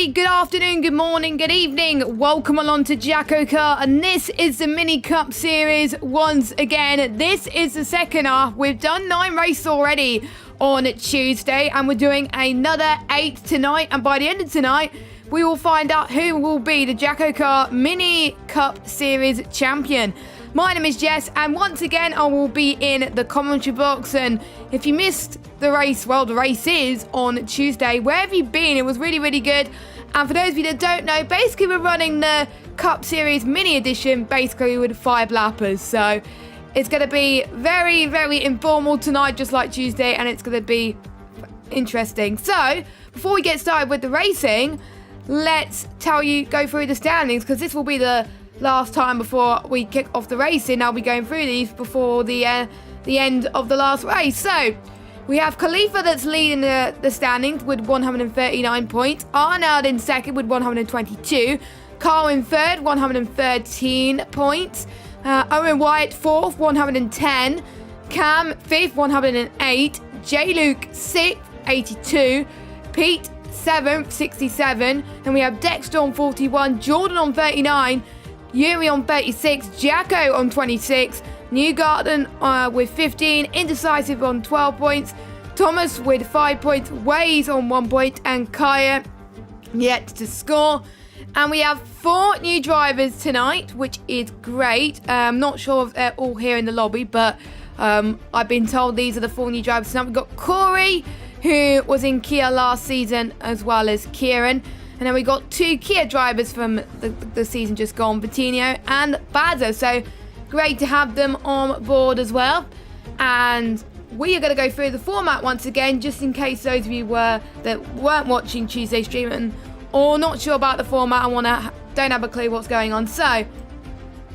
day, good afternoon, good morning, good evening. Welcome along to JACKOCAR, and this is the Mini Cup Series once again. This is the second half. We've done 9 races already on Tuesday, and we're doing another 8 tonight. And by the end of tonight, we will find out who will be the JACKOCAR Mini Cup Series champion. My name is Jess, and once again, I will be in the commentary box. And if you missed the race, well, the race is on Tuesday. Where have you been? It was really, really good. And for those of you that don't know, basically we're running the Cup Series Mini Edition, basically with 5 lappers. So it's going to be very, very informal tonight, just like Tuesday, and it's going to be interesting. So before we get started with the racing, let's go through the standings, because this will be the last time before we kick off the racing. I'll be going through these before the end of the last race. So we have Khalifa that's leading the standings with 139 points. Arnold in second with 122. Carl in third, 113 points. Owen Wyatt fourth, 110. Cam fifth, 108. Jluke sixth, 82. Pete seventh, 67. Then we have Dexter on 41. Jordan on 39. Yuri on 36, Jacko on 26, Newgarden with 15, Indecisive on 12 points, Thomas with 5 points, Waze on 1 point, and Kaya yet to score. And we have 4 new drivers tonight, which is great. I'm not sure if they're all here in the lobby, but I've been told these are the 4 new drivers tonight. We've got Corey, who was in Kia last season, as well as Kieran. And then we got 2 Kia drivers from the season just gone, Vitinho and Bazo. So great to have them on board as well. And we are going to go through the format once again, just in case those of you that weren't watching Tuesday's stream or not sure about the format and don't have a clue what's going on. So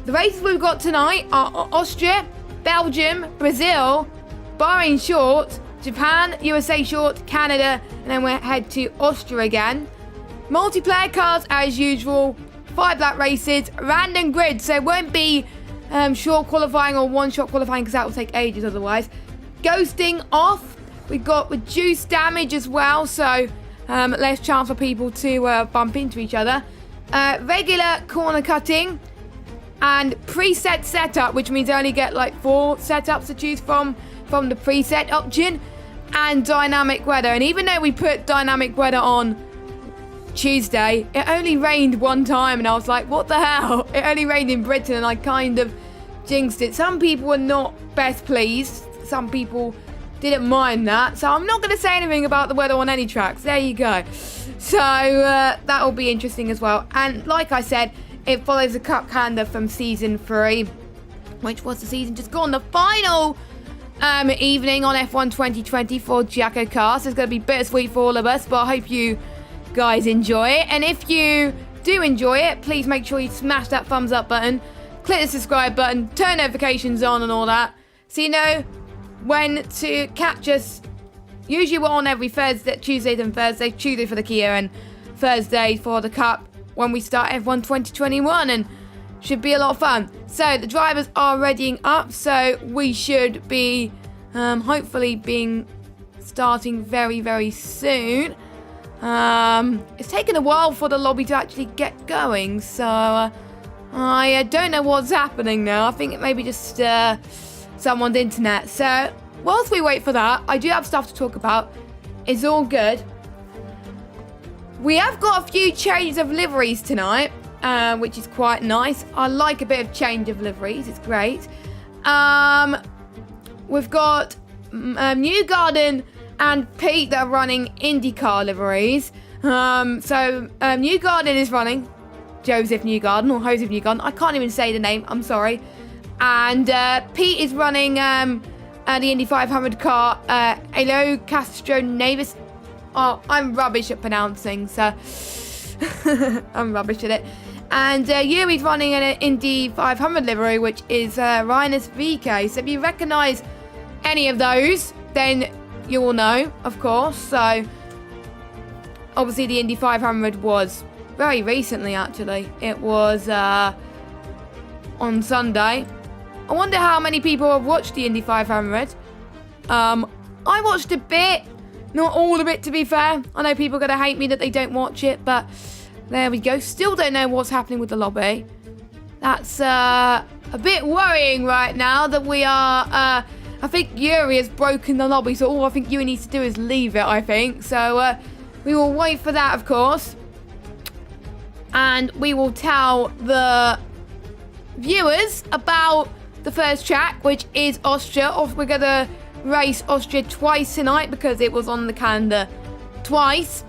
the races we've got tonight are Austria, Belgium, Brazil, Bahrain short, Japan, USA short, Canada, and then we'll head to Austria again. Multiplayer cars as usual, 5 lap races, random grid, so it won't be short qualifying or one-shot qualifying, because that will take ages otherwise. Ghosting off, we've got reduced damage as well, so less chance for people to bump into each other. Regular corner cutting, and preset setup, which means I only get like 4 setups to choose from the preset option, and dynamic weather. And even though we put dynamic weather on Tuesday, it only rained 1 time, and I was like, what the hell? It only rained in Britain, and I kind of jinxed it. Some people were not best pleased. Some people didn't mind that. So I'm not going to say anything about the weather on any tracks. There you go. So that will be interesting as well. And like I said, it follows the Cup calendar from Season 3, which was the season just gone. The final evening on F1 2020 for JACKOCAR. So it's going to be bittersweet for all of us, but I hope you guys enjoy it. And if you do enjoy it, please make sure you smash that thumbs up button, click the subscribe button, turn notifications on and all that, so you know when to catch us. Usually we're on every Tuesdays and Thursdays, Tuesday for the Kia and Thursday for the Cup when we start F1 2021, and should be a lot of fun. So the drivers are readying up, so we should be hopefully starting very, very soon. It's taken a while for the lobby to actually get going, so I don't know what's happening now. I think it may be just someone's internet. So whilst we wait for that, I do have stuff to talk about. It's all good. We have got a few changes of liveries tonight, which is quite nice. I like a bit of change of liveries. It's great. We've got Newgarden and Pete that are running IndyCar liveries. Newgarden is running Joseph Newgarden, or Joseph Newgarden. I can't even say the name, I'm sorry. And Pete is running the Indy 500 car, Elo Castro Navis. Oh, I'm rubbish at pronouncing, so I'm rubbish at it. And Yuri's running an Indy 500 livery, which is Rhinus VK. So if you recognise any of those, then you will know, of course. So obviously the Indy 500 was very recently, actually. It was on Sunday. I wonder how many people have watched the Indy 500. I watched a bit. Not all of it, to be fair. I know people are going to hate me that they don't watch it, but there we go. Still don't know what's happening with the lobby. That's a bit worrying right now that we are... I think Yuri has broken the lobby, so all I think Yuri needs to do is leave it, I think. So we will wait for that, of course. And we will tell the viewers about the first track, which is Austria. We're going to race Austria twice tonight because it was on the calendar twice.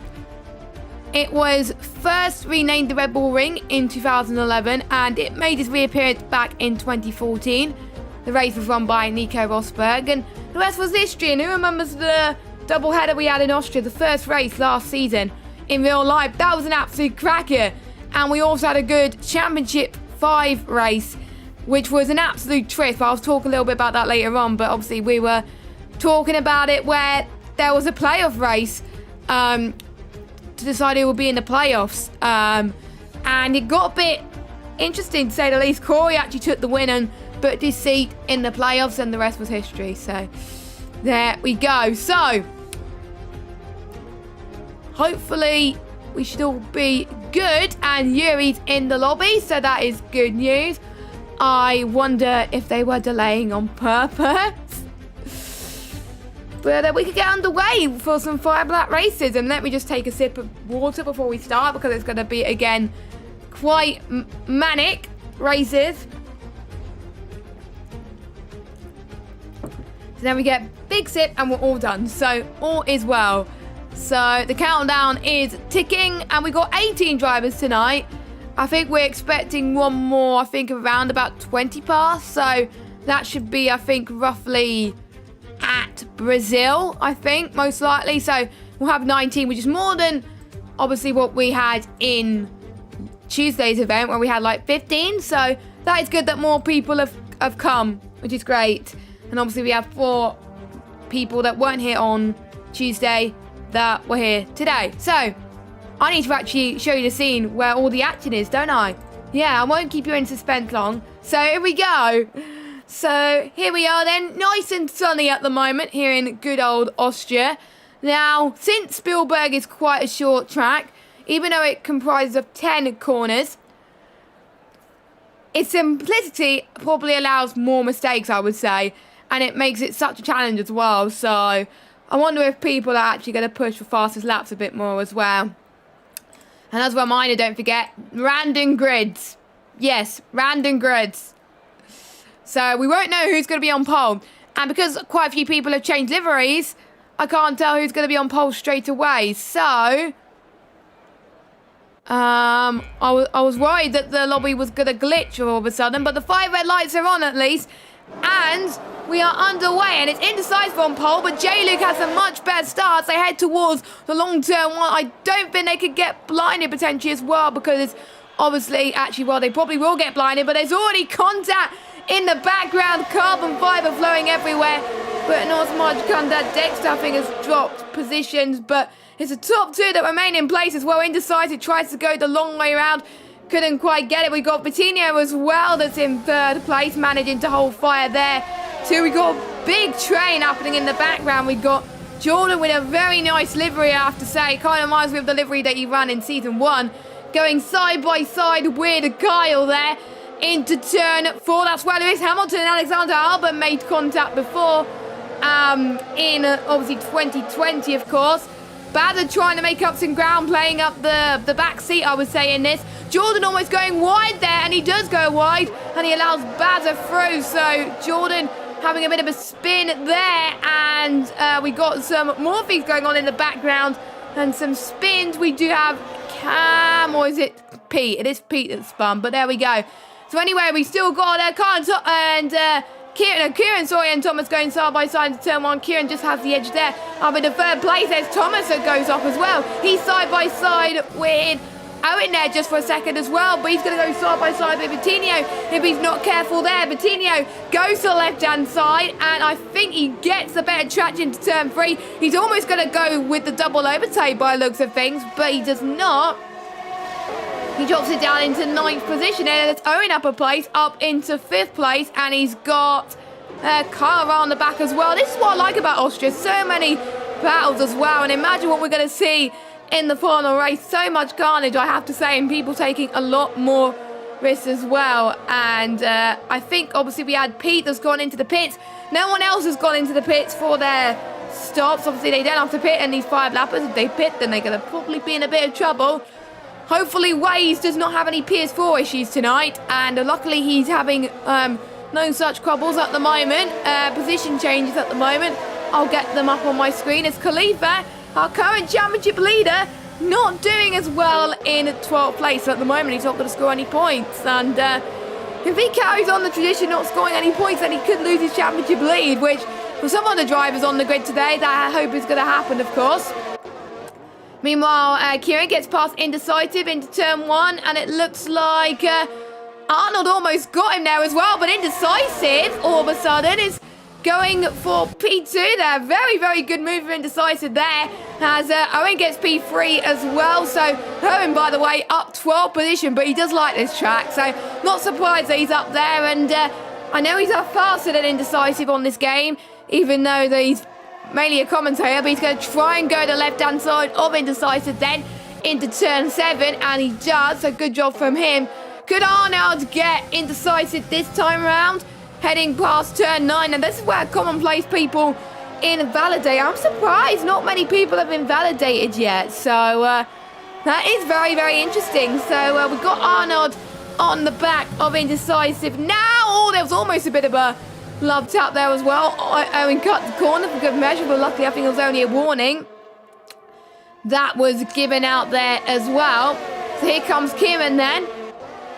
It was first renamed the Red Bull Ring in 2011 and it made its reappearance back in 2014. The race was run by Nico Rosberg and the rest was history. And who remembers the doubleheader we had in Austria, the first race last season in real life? That was an absolute cracker. And we also had a good Championship 5 race, which was an absolute trip. I'll talk a little bit about that later on, but obviously we were talking about it where there was a playoff race to decide who would be in the playoffs. And it got a bit interesting, to say the least. Corey actually took the win and booked his seat in the playoffs, and the rest was history. So there we go. So hopefully we should all be good, and Yuri's in the lobby, so that is good news. I wonder if they were delaying on purpose. But we could get underway for some Fire Black races. And let me just take a sip of water before we start, because it's going to be, again, quite manic races. So then we get big sip and we're all done. So all is well. So the countdown is ticking and we got 18 drivers tonight. I think we're expecting one more, I think around about 20 past. So that should be, I think, roughly at Brazil, I think, most likely. So we'll have 19, which is more than obviously what we had in Tuesday's event where we had like 15. So that is good that more people have come, which is great. And obviously we have 4 people that weren't here on Tuesday that were here today. So I need to actually show you the scene where all the action is, don't I? Yeah, I won't keep you in suspense long. So here we go. So here we are then, nice and sunny at the moment here in good old Austria. Now, since Spielberg is quite a short track, even though it comprises of 10 corners, its simplicity probably allows more mistakes, I would say. And it makes it such a challenge as well. So I wonder if people are actually going to push for fastest laps a bit more as well. And as a reminder, don't forget, random grids. Yes, random grids. So we won't know who's going to be on pole. And because quite a few people have changed liveries, I can't tell who's going to be on pole straight away. So I was worried that the lobby was going to glitch all of a sudden. But the 5 red lights are on at least. And we are underway, and it's indecisive on pole, but Jluke has a much better start. They head towards the long-term one. I don't think they could get blinded potentially as well, because it's obviously, actually, well, they probably will get blinded, but there's already contact in the background, carbon fibre flowing everywhere, but not as much contact. Dexter, I think, has dropped positions, but it's the top 2 that remain in place as well. Indecisive tries to go the long way around. Couldn't quite get it. We got Bettino as well that's in 3rd place, managing to hold fire there too. We got a big train happening in the background. We got Jordan with a very nice livery, I have to say. Kind of reminds me of the livery that he ran in season 1. Going side by side with Kyle there into turn 4. That's where Lewis Hamilton and Alexander Albon made contact before in obviously 2020, of course. Bader trying to make up some ground, playing up the back seat, I would say, in this. Jordan almost going wide there, and he does go wide, and he allows Bader through. So Jordan having a bit of a spin there, and we got some more things going on in the background, and some spins. We do have Cam, or is it Pete? It is Pete that spun, but there we go. So anyway, we still got Kieran, and Thomas going side by side into turn 1. Kieran just has the edge there. Up in the 3rd place, there's Thomas that goes off as well. He's side by side with Owen there just for a second as well, but he's going to go side by side with Bettino if he's not careful there. Bettino goes to the left-hand side, and I think he gets the better traction to turn 3. He's almost going to go with the double overtake by the looks of things, but he does not. He drops it down into 9th position, and it's Owen up a place, up into 5th place, and he's got Kara on the back as well. This is what I like about Austria. So many battles as well. And imagine what we're going to see in the final race. So much carnage, I have to say, and people taking a lot more risks as well. And I think obviously we had Pete that's gone into the pits. No one else has gone into the pits for their stops. Obviously they don't have to pit in these 5 lappers. If they pit, then they're going to probably be in a bit of trouble. Hopefully Waze does not have any PS4 issues tonight, and luckily he's having no such troubles at the moment. Position changes at the moment. I'll get them up on my screen. It's Khalifa, our current championship leader, not doing as well in 12th place at the moment. He's not going to score any points, and if he carries on the tradition not scoring any points, then he could lose his championship lead, which for some of the drivers on the grid today, that I hope is going to happen, of course. Meanwhile, Kieran gets past Indecisive into turn 1, and it looks like Arnold almost got him there as well, but Indecisive, all of a sudden, is going for P2 there. Very, very good move for Indecisive there, as Owen gets P3 as well. So Owen, by the way, up 12th position, but he does like this track, so not surprised that he's up there. And I know he's up faster than Indecisive on this game, even though he's mainly a commentator, but he's going to try and go to the left-hand side of Indecisive then into turn 7, and he does, so good job from him. Could Arnold get Indecisive this time around? Heading past turn 9, and this is where commonplace people invalidate. I'm surprised not many people have invalidated yet, so that is very, very interesting. So we've got Arnold on the back of Indecisive now. Oh, there was almost a bit of a love tap there as well. Owen cut the corner for good measure, but luckily I think it was only a warning that was given out there as well. So here comes Kieran then.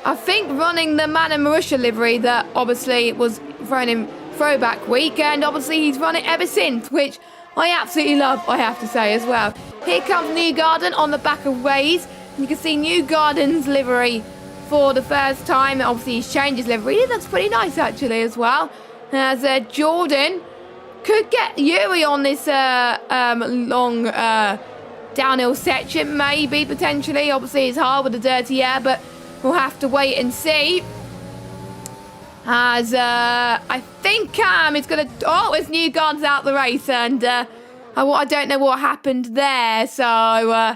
I think running the Man and Marussia livery that obviously was thrown in throwback week, and obviously he's run it ever since, which I absolutely love, I have to say as well. Here comes Newgarden on the back of Waze. You can see Newgarden's livery for the first time. Obviously he's changed his livery. It looks pretty nice actually as well. As Jordan could get Yuri on this long downhill section, maybe, potentially. Obviously it's hard with the dirty air, but we'll have to wait and see. As I think Cam is going to... Oh, it's Newgarden's out the race, and I don't know what happened there. So,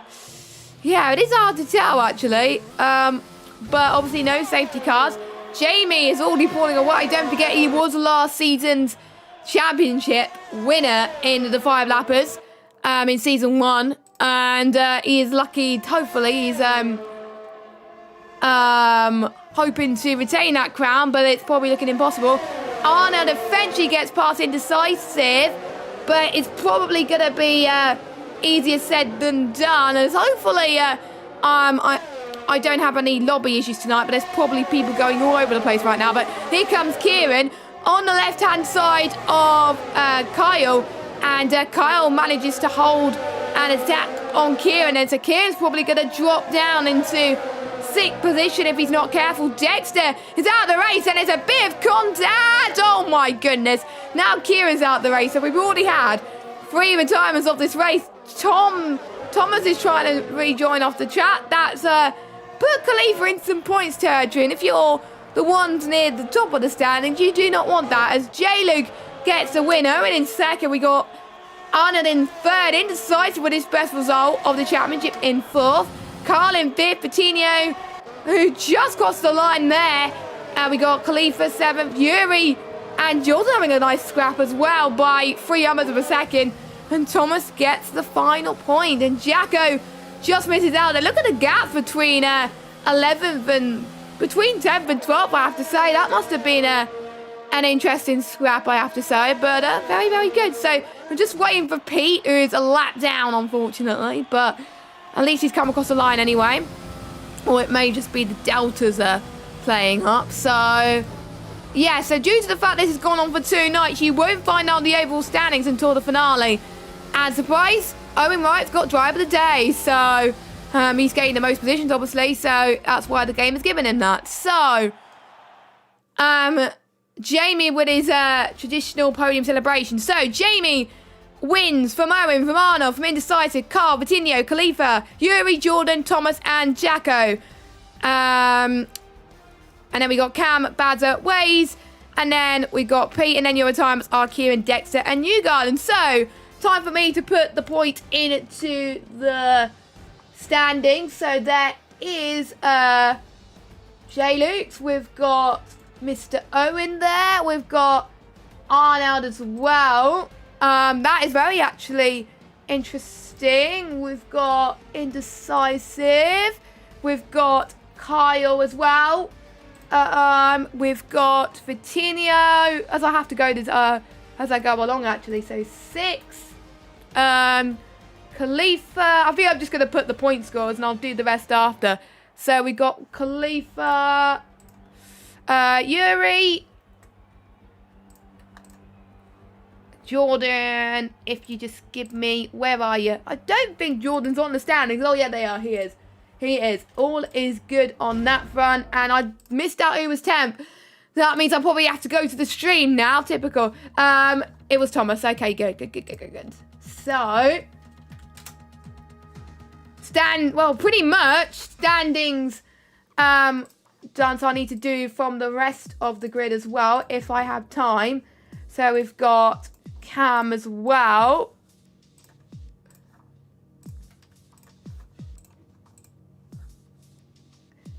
yeah, it is hard to tell, actually. But obviously no safety cars. Jamie is already falling away. Don't forget, he was last season's championship winner in the 5 lappers in season 1. And he is lucky, hopefully, he's hoping to retain that crown, but it's probably looking impossible. Arnold eventually gets past Indecisive, but it's probably going to be easier said than done, as hopefully I don't have any lobby issues tonight, but there's probably people going all over the place right now. But here comes Kieran on the left-hand side of Kyle, and Kyle manages to hold an attack on Kieran, and so Kieran's probably going to drop down into 6th position if he's not careful. Dexter is out of the race, and there's a bit of contact. Oh my goodness. Now Kieran's out of the race, so we've already had 3 retirements of this race. Thomas is trying to rejoin off the chat. That's put Khalifa in some points territory, and if you're the ones near the top of the standings, you do not want that, as Jluke gets the win. Owen in 2nd. We got Arnold in 3rd. Indecisive with his best result of the championship in 4th. Carl in 5th. Patino, who just crossed the line there. And we got Khalifa 7th. Yuri and Jordan having a nice scrap as well by 300ths of a second. And Thomas gets the final point. And Jacko just misses out there. Look at the gap between 11th and... between 10th and 12th, I have to say. That must have been an interesting scrap, I have to say. But very, very good. So we're just waiting for Pete, who is a lap down, unfortunately. But at least he's come across the line anyway. Or it may just be the deltas playing up. So, yeah. So due to the fact this has gone on for 2 nights, you won't find out the overall standings until the finale. And surprise, Owen Wright's got driver of the day. So... he's getting the most positions, obviously, so that's why the game has given him that. So, Jamie with his traditional podium celebration. So, Jamie wins from Owen, from Arnold, from Indecisive, Carl, Vitinho, Khalifa, Yuri, Jordan, Thomas, and Jacko. And then we got Cam, Badzer, Waze, and then we got Pete, and then your retirements are Kieran, Dexter, and Newgarden. So, time for me to put the point into the standings. So there is Jluke. We've got Mr. Owen there. We've got Arnold as well. That is very actually interesting. We've got Indecisive. We've got Kyle as well. We've got Vitinho. As I have to go this as I go along actually. So 6. Khalifa. I think I'm just gonna put the point scores and I'll do the rest after. So we got Khalifa, Yuri, Jordan. If you just give me, where are you? I don't think Jordan's on the standings. Oh yeah, they are. He is. He is. All is good on that front. And I missed out who was 10th. That means I probably have to go to the stream now. Typical. It was Thomas. Okay, good. So, well, pretty much standings done. So I need to do from the rest of the grid as well, if I have time. So we've got Cam as well.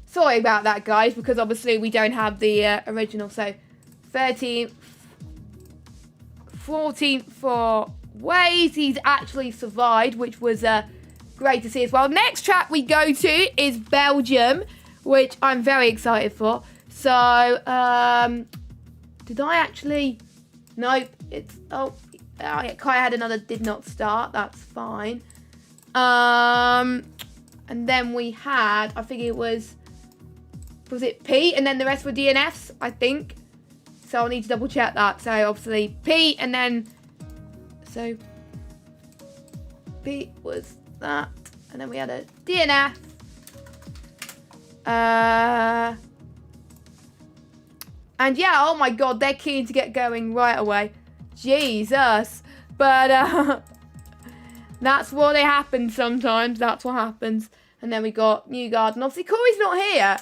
Sorry about that, guys, because obviously we don't have the original. So 13th, 14th for Waze. He's actually survived, which was great to see as well. Next track we go to is Belgium, which I'm very excited for. So, did I actually? Nope. It's yeah, Kai had another did not start. That's fine. And then we had, I think it was it Pete, and then the rest were DNFs, I think. So I'll need to double check that. So obviously Pete, and then so Pete was that, and then we had a DNF. And yeah, oh my god, they're keen to get going right away. Jesus. But that's what it happens sometimes. That's what happens. And then we got Newgard, and obviously Corey's not here.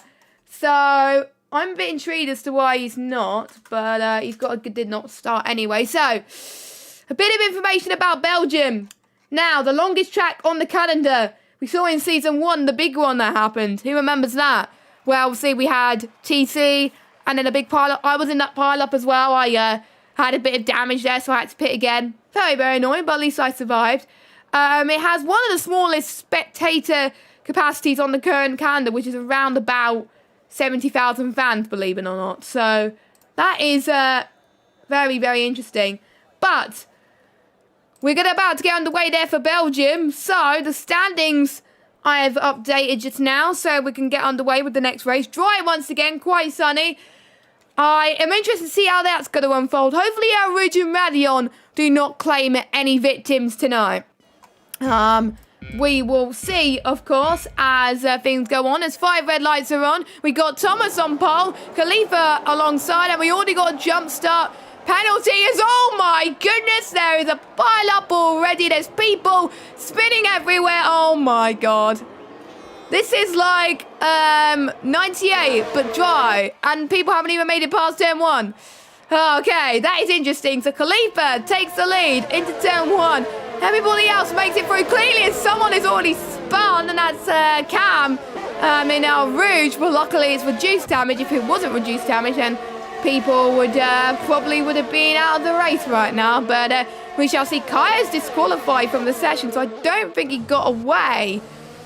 So I'm a bit intrigued as to why he's not, but he's got a did not start anyway. So a bit of information about Belgium. Now, the longest track on the calendar. We saw in season 1 the big one that happened. Who remembers that? Well, obviously we had TC and then a big pile up. I was in that pile up as well. I had a bit of damage there, so I had to pit again. Very, very annoying, but at least I survived. It has one of the smallest spectator capacities on the current calendar, which is around about 70,000 fans, believe it or not. So that is very, very interesting. But we're about to get underway there for Belgium. So the standings I have updated just now, so we can get underway with the next race. Dry once again, quite sunny. I am interested to see how that's going to unfold. Hopefully our Rouge and Radion do not claim any victims tonight. We will see, of course, as things go on. As 5 red lights are on, we got Thomas on pole, Khalifa alongside, and we already got a jump start. Penalty is, oh my goodness, there is a pile up already. There's people spinning everywhere. Oh my god. This is like 98, but dry. And people haven't even made it past turn 1. Okay, that is interesting. So Khalifa takes the lead into turn 1. Everybody else makes it through cleanly, and someone is already spun, and that's Cam in our Rouge. But luckily it's reduced damage. If it wasn't reduced damage, then people would probably would have been out of the race right now. But we shall see. Kaya's disqualified from the session, so I don't think he got away.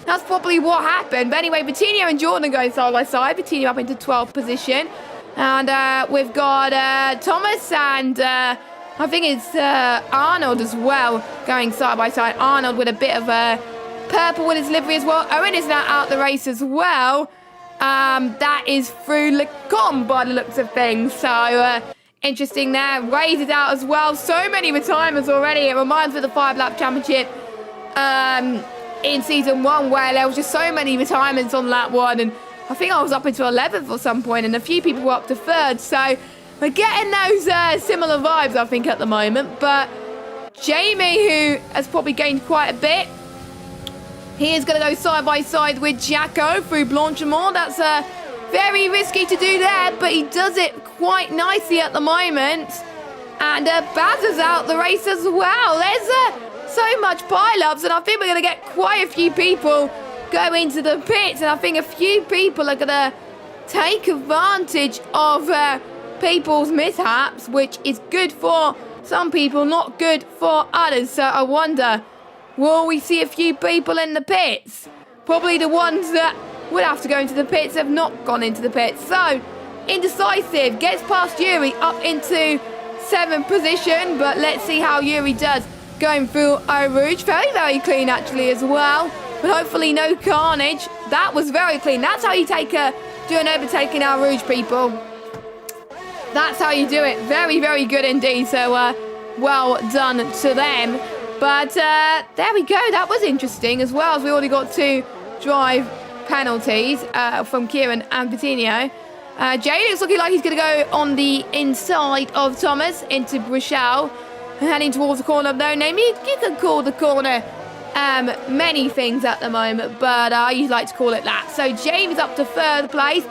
That's probably what happened. But anyway, Vitinho and Jordan going side by side. Vitinho up into 12th position. And we've got Thomas and I think it's Arnold as well going side by side. Arnold with a bit of purple in his livery as well. Owen is now out the race as well. That is through Lecom by the looks of things. So interesting there. Waze is out as well. So many retirements already. It reminds me of the 5-lap championship in season 1, where there was just so many retirements on lap 1, and I think I was up into 11th at some point, and a few people were up to 3rd. So we're getting those similar vibes, I think, at the moment. But Jamie, who has probably gained quite a bit, he is going to go side by side with Jacko through Blanchimont. That's very risky to do there, but he does it quite nicely at the moment. And Bazza's out the race as well. There's so much pile-ups, and I think we're going to get quite a few people go into the pits, and I think a few people are going to take advantage of people's mishaps, which is good for some people, not good for others. So I wonder, will we see a few people in the pits? Probably the ones that would have to go into the pits have not gone into the pits. So Indecisive gets past Yuri up into 7th position, but let's see how Yuri does going through Eau Rouge. Very, very clean actually as well, but hopefully no carnage. That was very clean. That's how you do an overtake in Eau Rouge, people. That's how you do it. Very, very good indeed. So well done to them. But there we go. That was interesting as well, as we already got 2 drive penalties from Kieran and Coutinho. Jay looks looking like he's going to go on the inside of Thomas into Brichelle. Heading towards the corner of no name. You can call the corner many things at the moment, but I usually like to call it that. So James up to 3rd place.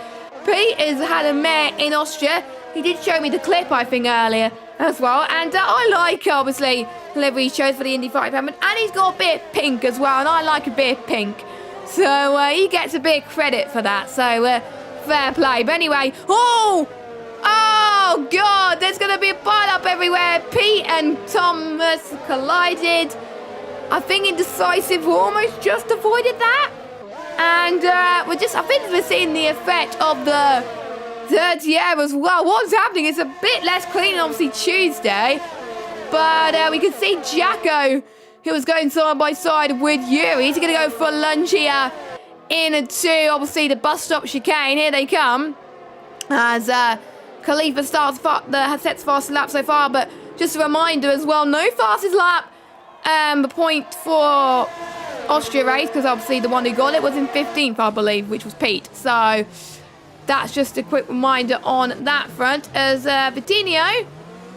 Pete has had a mare in Austria. He did show me the clip, I think, earlier as well. And I like, obviously, the livery he chose for the Indy 500. And he's got a bit of pink as well, and I like a bit of pink. So he gets a bit of credit for that. So fair play. But anyway, oh God, there's going to be a pile-up everywhere. Pete and Thomas collided. I think Indecisive almost just avoided that. And I think we're seeing the effect of the dirty air as well. What's happening? It's a bit less clean than obviously Tuesday. But we can see Jacko, who was going side by side with Yuri. He's going to go for a lunge here into, obviously, the bus stop chicane. Here they come. As Khalifa sets fastest lap so far. But just a reminder as well, no fastest lap point for Austria race, because obviously the one who got it was in 15th, I believe, which was Pete. So that's just a quick reminder on that front, as Vitinho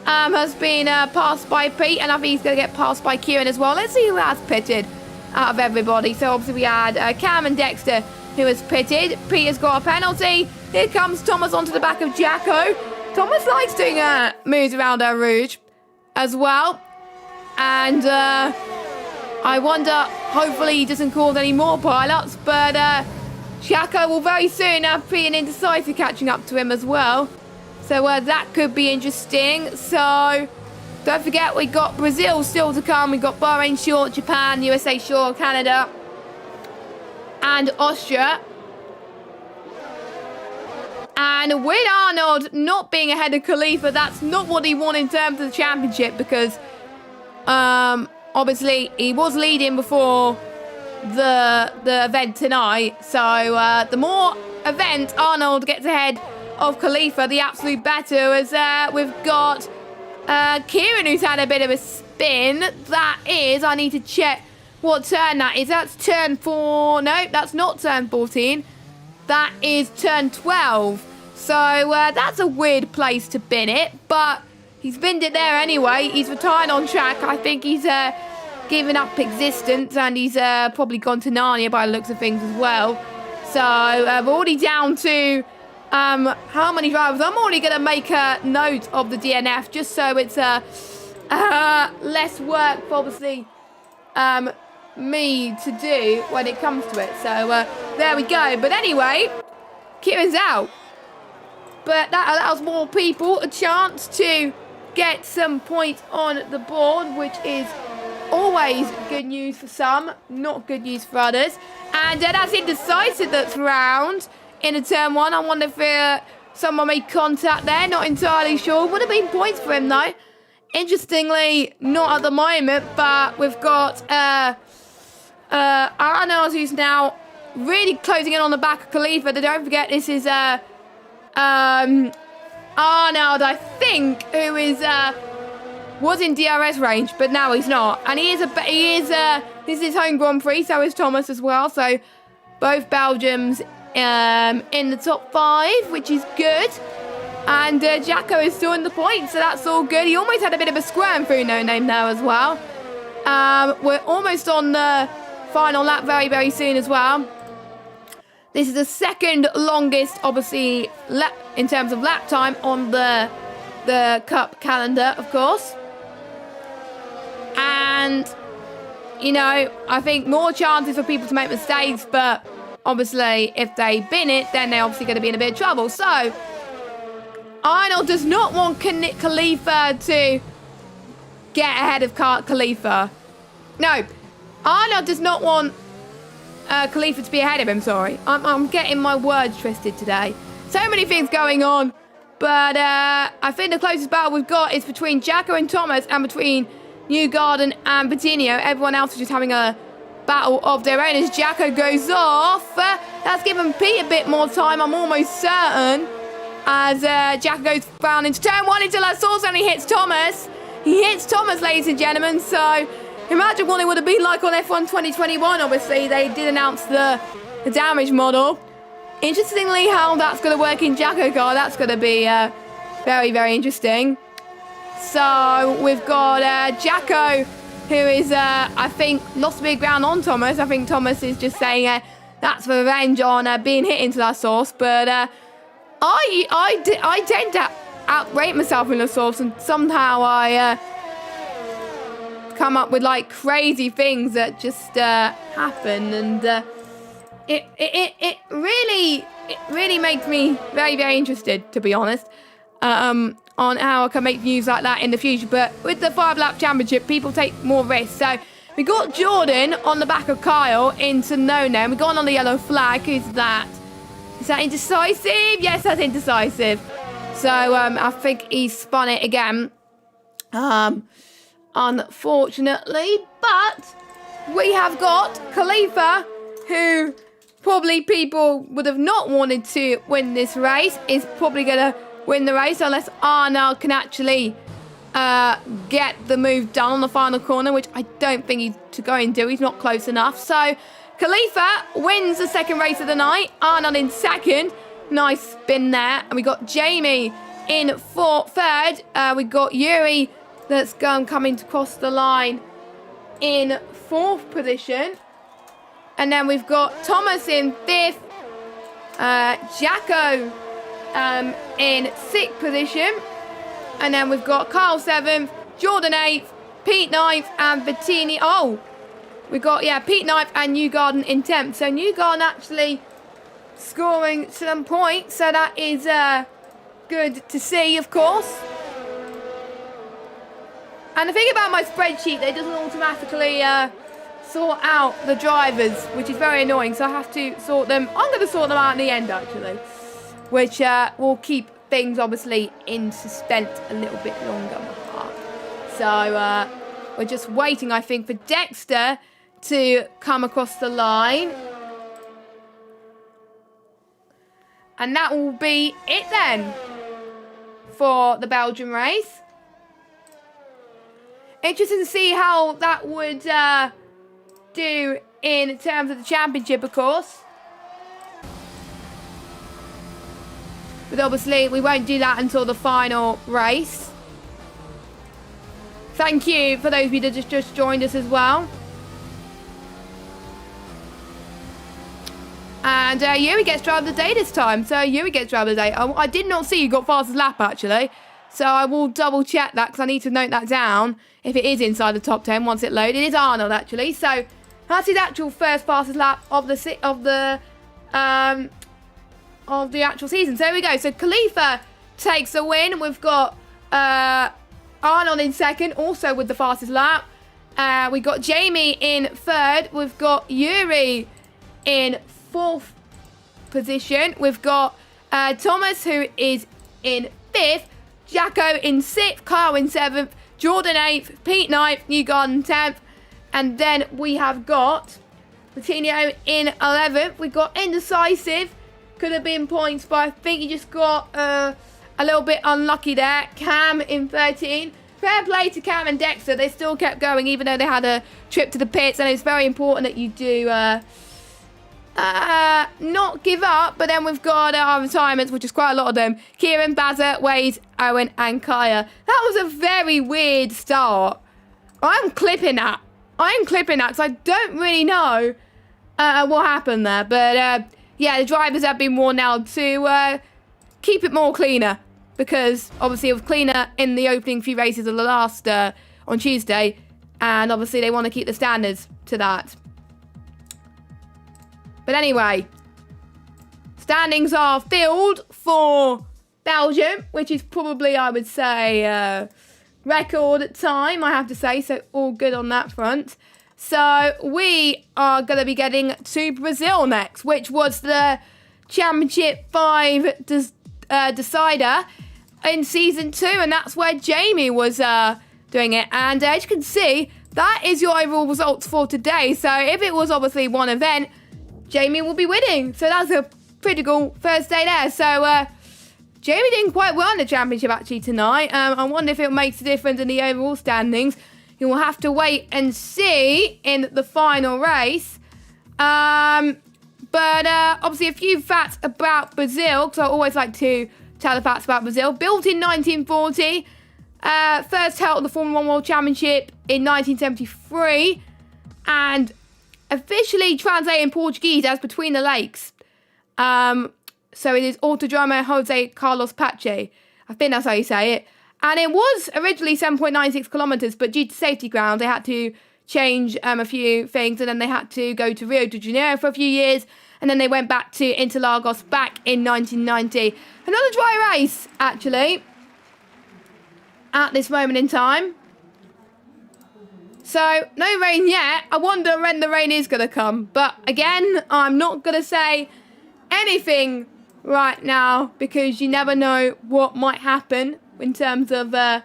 has been passed by Pete, and I think he's going to get passed by Kieran as well. Let's see who has pitted out of everybody. So obviously we had Cam and Dexter, who has pitted. Pete has got a penalty. Here comes Thomas onto the back of Jacko. Thomas likes doing moves around Eau Rouge as well. And I wonder, hopefully he doesn't cause any more pile-ups, but Jacko will very soon have Pete and Indecisive catching up to him as well. So that could be interesting. So don't forget, we got Brazil still to come. We got Bahrain short, Japan, USA short, Canada, and Austria. And with Arnold not being ahead of Khalifa, that's not what he won in terms of the championship, because obviously he was leading before the event tonight. So the more event Arnold gets ahead of Khalifa, the absolute better, as we've got Kieran, who's had a bit of a spin. That is, I need to check what turn that is. That's turn 4. No, that's not turn 14. That is turn 12. So that's a weird place to bin it, but he's binned it there anyway. He's retired on track. I think he's given up existence, and he's probably gone to Narnia by the looks of things as well. So we're already down to how many drivers. I'm already going to make a note of the DNF, just so it's less work for, obviously, me to do when it comes to it. So there we go. But anyway, Kieran's out. But that allows more people a chance to get some points on the board, which is always good news for some, not good news for others. And that's Indecisive that's round in a turn 1. I wonder if someone made contact there. Not entirely sure. Would have been points for him, though. Interestingly, not at the moment, but we've got Arnold, who's now really closing in on the back of Khalifa. Don't forget, this is Arnold, I think, who is was in DRS range, but now he's not. And he is this is his home Grand Prix, so is Thomas as well. So both Belgians in the top 5, which is good. And Jacko is still in the points, so that's all good. He almost had a bit of a squirm through No Name now as well. We're almost on the final lap very, very soon as well. This is the second longest, obviously, lap in terms of lap time on the the Cup calendar, of course. And, you know, I think more chances for people to make mistakes, but obviously if they bin it, then they're obviously going to be in a bit of trouble. So, Arnold does not want Khalifa to get ahead of Khalifa. No, Arnold does not want Khalifa to be ahead of him, sorry. I'm getting my words twisted today. So many things going on. But I think the closest battle we've got is between Jacko and Thomas and between Newgarden and Patino. Everyone else is just having a battle of their own as Jacko goes off. That's given Pete a bit more time, I'm almost certain. As Jacko goes round into turn 1 until that sauce only hits Thomas. He hits Thomas, ladies and gentlemen. So imagine what it would have been like on F1 2021. Obviously, they did announce the damage model. Interestingly, how that's going to work in JACKOCAR, that's going to be very, very interesting. So we've got Jacko, who is, I think, lost a big ground on Thomas. I think Thomas is just saying that's for revenge on being hit into that source. But I tend to outrate myself in the source, and somehow I come up with like crazy things that just happen, and it really makes me very, very interested, to be honest, on how I can make views like that in the future. But with the 5-lap championship, people take more risks. So we got Jordan on the back of Kyle into no-no. We've gone on the yellow flag. Who's that? Is that indecisive? Yes, that's indecisive. So I think he spun it again, unfortunately. But we have got Khalifa, who probably people would have not wanted to win this race, is probably going to win the race unless Arnold can actually get the move done on the final corner, which I don't think he's to go and do. He's not close enough. So Khalifa wins the second race of the night. Arnold in second. Nice spin there. And we got Jamie in third. We got Yuri that's coming to cross the line in fourth position. And then we've got Thomas in fifth. Jacko in sixth position. And then we've got Carl seventh. Jordan eighth. Pete ninth. And Bettini. Oh, we got, Pete ninth and Newgarden in 10th. So Newgarden actually scoring some points. So that is good to see, of course. And the thing about my spreadsheet, it doesn't automatically sort out the drivers, which is very annoying. So I have to sort them. I'm going to sort them out in the end, actually. Which will keep things, obviously, in suspense a little bit longer. So we're just waiting, I think, for Dexter to come across the line. And that will be it then for the Belgian race. Interesting to see how that would do in terms of the championship, of course. But obviously, we won't do that until the final race. Thank you for those of you that just joined us as well. And Yuri gets driver of the day this time. So Yuri gets driver of the day. I did not see you got fastest lap, actually. So I will double check that because I need to note that down if it is inside the top 10 once it loads. It is Arnold, actually. So that's his actual first fastest lap of the actual season. So there we go. So Khalifa takes the win. We've got Arnold in second, also with the fastest lap. We've got Jamie in third. We've got Yuri in fourth position. We've got Thomas, who is in fifth. Jacko in sixth. Kyle in seventh. Jordan eighth. Pete ninth. Newgarden 10th. And then we have got Coutinho in 11th. We've got indecisive. Could have been points, but I think he just got a little bit unlucky there. Cam in 13th. Fair play to Cam and Dexter. They still kept going even though they had a trip to the pits. And it's very important that you do not give up. But then we've got our retirements, which is quite a lot of them. Kieran, Bazza, Wade, Owen and Kaya. That was a very weird start. I'm clipping that because I don't really know what happened there. But yeah, the drivers have been warned now to keep it more cleaner. because obviously it was cleaner in the opening few races of the last on Tuesday, and obviously they want to keep the standards to that. But anyway, standings are filled for Belgium, which is probably, I would say, record time, I have to say, so all good on that front. So we are going to be getting to Brazil next, which was the Championship 5 decider in Season 2, and that's where Jamie was doing it. And as you can see, that is your overall results for today. So if it was obviously one event, Jamie will be winning. So that's a pretty cool first day there. So Jamie did quite well in the championship actually tonight. I wonder if it makes a difference in the overall standings. You will have to wait and see in the final race. But obviously a few facts about Brazil, because I always like to tell the facts about Brazil. Built in 1940. First held the Formula 1 World Championship in 1973. And officially translated in Portuguese as Between the Lakes. So it is Autodromo Jose Carlos Pache. I think that's how you say it. And it was originally 7.96 kilometres, but due to safety grounds, they had to change a few things, and then they had to go to Rio de Janeiro for a few years, and then they went back to Interlagos back in 1990. Another dry race, actually, at this moment in time. So, no rain yet. I wonder when the rain is going to come. But again, I'm not going to say anything right now, because you never know what might happen in terms of the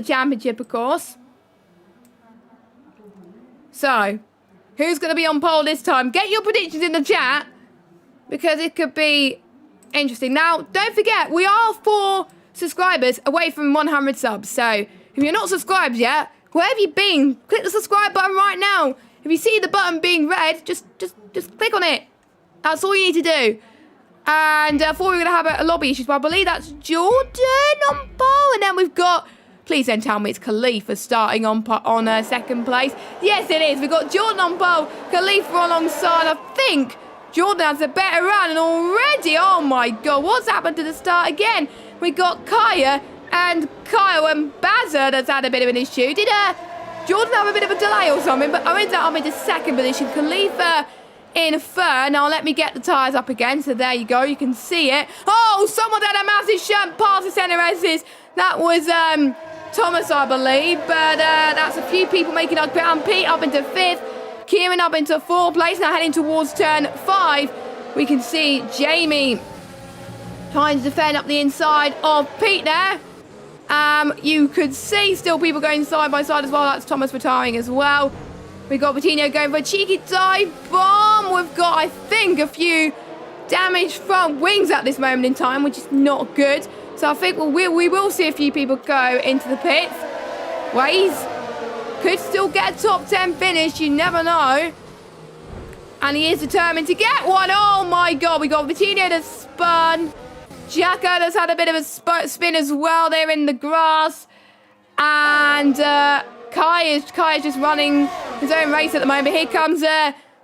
championship, of course. So, who's going to be on pole this time? Get your predictions in the chat, because it could be interesting. Now, don't forget, we are 4 subscribers away from 100 subs. So, if you're not subscribed yet, where have you been? Click the subscribe button right now. If you see the button being red, just click on it. That's all you need to do. And I thought we were going to have a lobby issue, but I believe that's Jordan on pole. And then we've got, please don't tell me it's Khalifa starting on second place. Yes, it is. We've got Jordan on pole, Khalifa alongside. I think Jordan has a better run. And already, oh my God, what's happened to the start again? We got Kaya and Kyle and Bazza that's had a bit of an issue. Did Jordan have a bit of a delay or something? But I'm into second position. Khalifa in third. Now let me get the tyres up again. So there you go. You can see it. Oh, someone had a massive shunt past the centre S's. That was Thomas, I believe. But that's a few people making up ground. Pete up into fifth. Kieran up into fourth place. Now heading towards turn 5. We can see Jamie trying to defend up the inside of Pete there. You could see still people going side by side as well. That's Thomas retiring as well. We've got Patino going for a cheeky dive bomb. We've got, I think, a few damaged front wings at this moment in time, which is not good. So I think we will see a few people go into the pits. Waze could still get a top 10 finish. You never know. And he is determined to get one. Oh, my God. We got Patino that's spun. Jacko that's had a bit of a spin as well there in the grass. And Kai is just running his own race at the moment. Here comes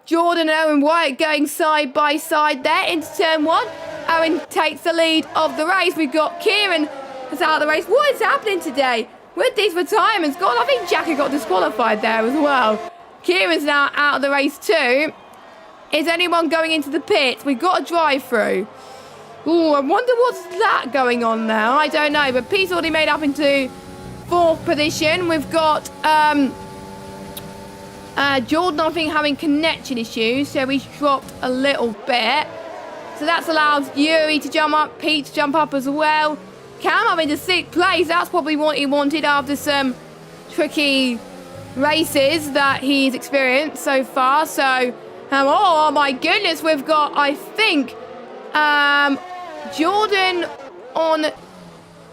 Jordan and Owen White going side by side there into turn 1. Owen takes the lead of the race. We've got Kieran that's out of the race. What is happening today with these retirements? God, I think Jacko got disqualified there as well. Kieran's now out of the race too. Is anyone going into the pits? We've got a drive-through. Ooh, I wonder what's that going on now. I don't know, but Pete's already made up into 4th position. We've got Jordan, I think, having connection issues, so he's dropped a little bit. So that's allowed Yuri to jump up, Pete to jump up as well. Cam up into 6th place. That's probably what he wanted after some tricky races that he's experienced so far. So, oh my goodness, we've got, I think, Jordan on,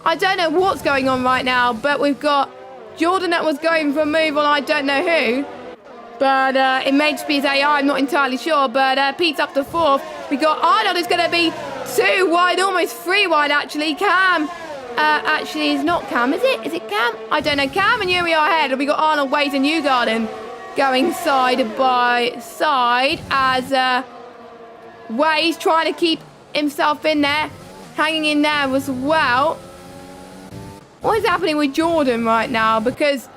I don't know what's going on right now, but we've got Jordan that was going for a move on I don't know who. But it may just be his AI, I'm not entirely sure. But Pete's up to 4th. We got Arnold is going to be 2 wide, almost 3 wide actually. Cam, actually is not Cam, is it? Is it Cam? I don't know. Cam and Yuri are ahead. And we got Arnold, Waze and Newgarden going side by side as Waze trying to keep himself in there. hanging in there as well. What is happening with Jordan right now? Because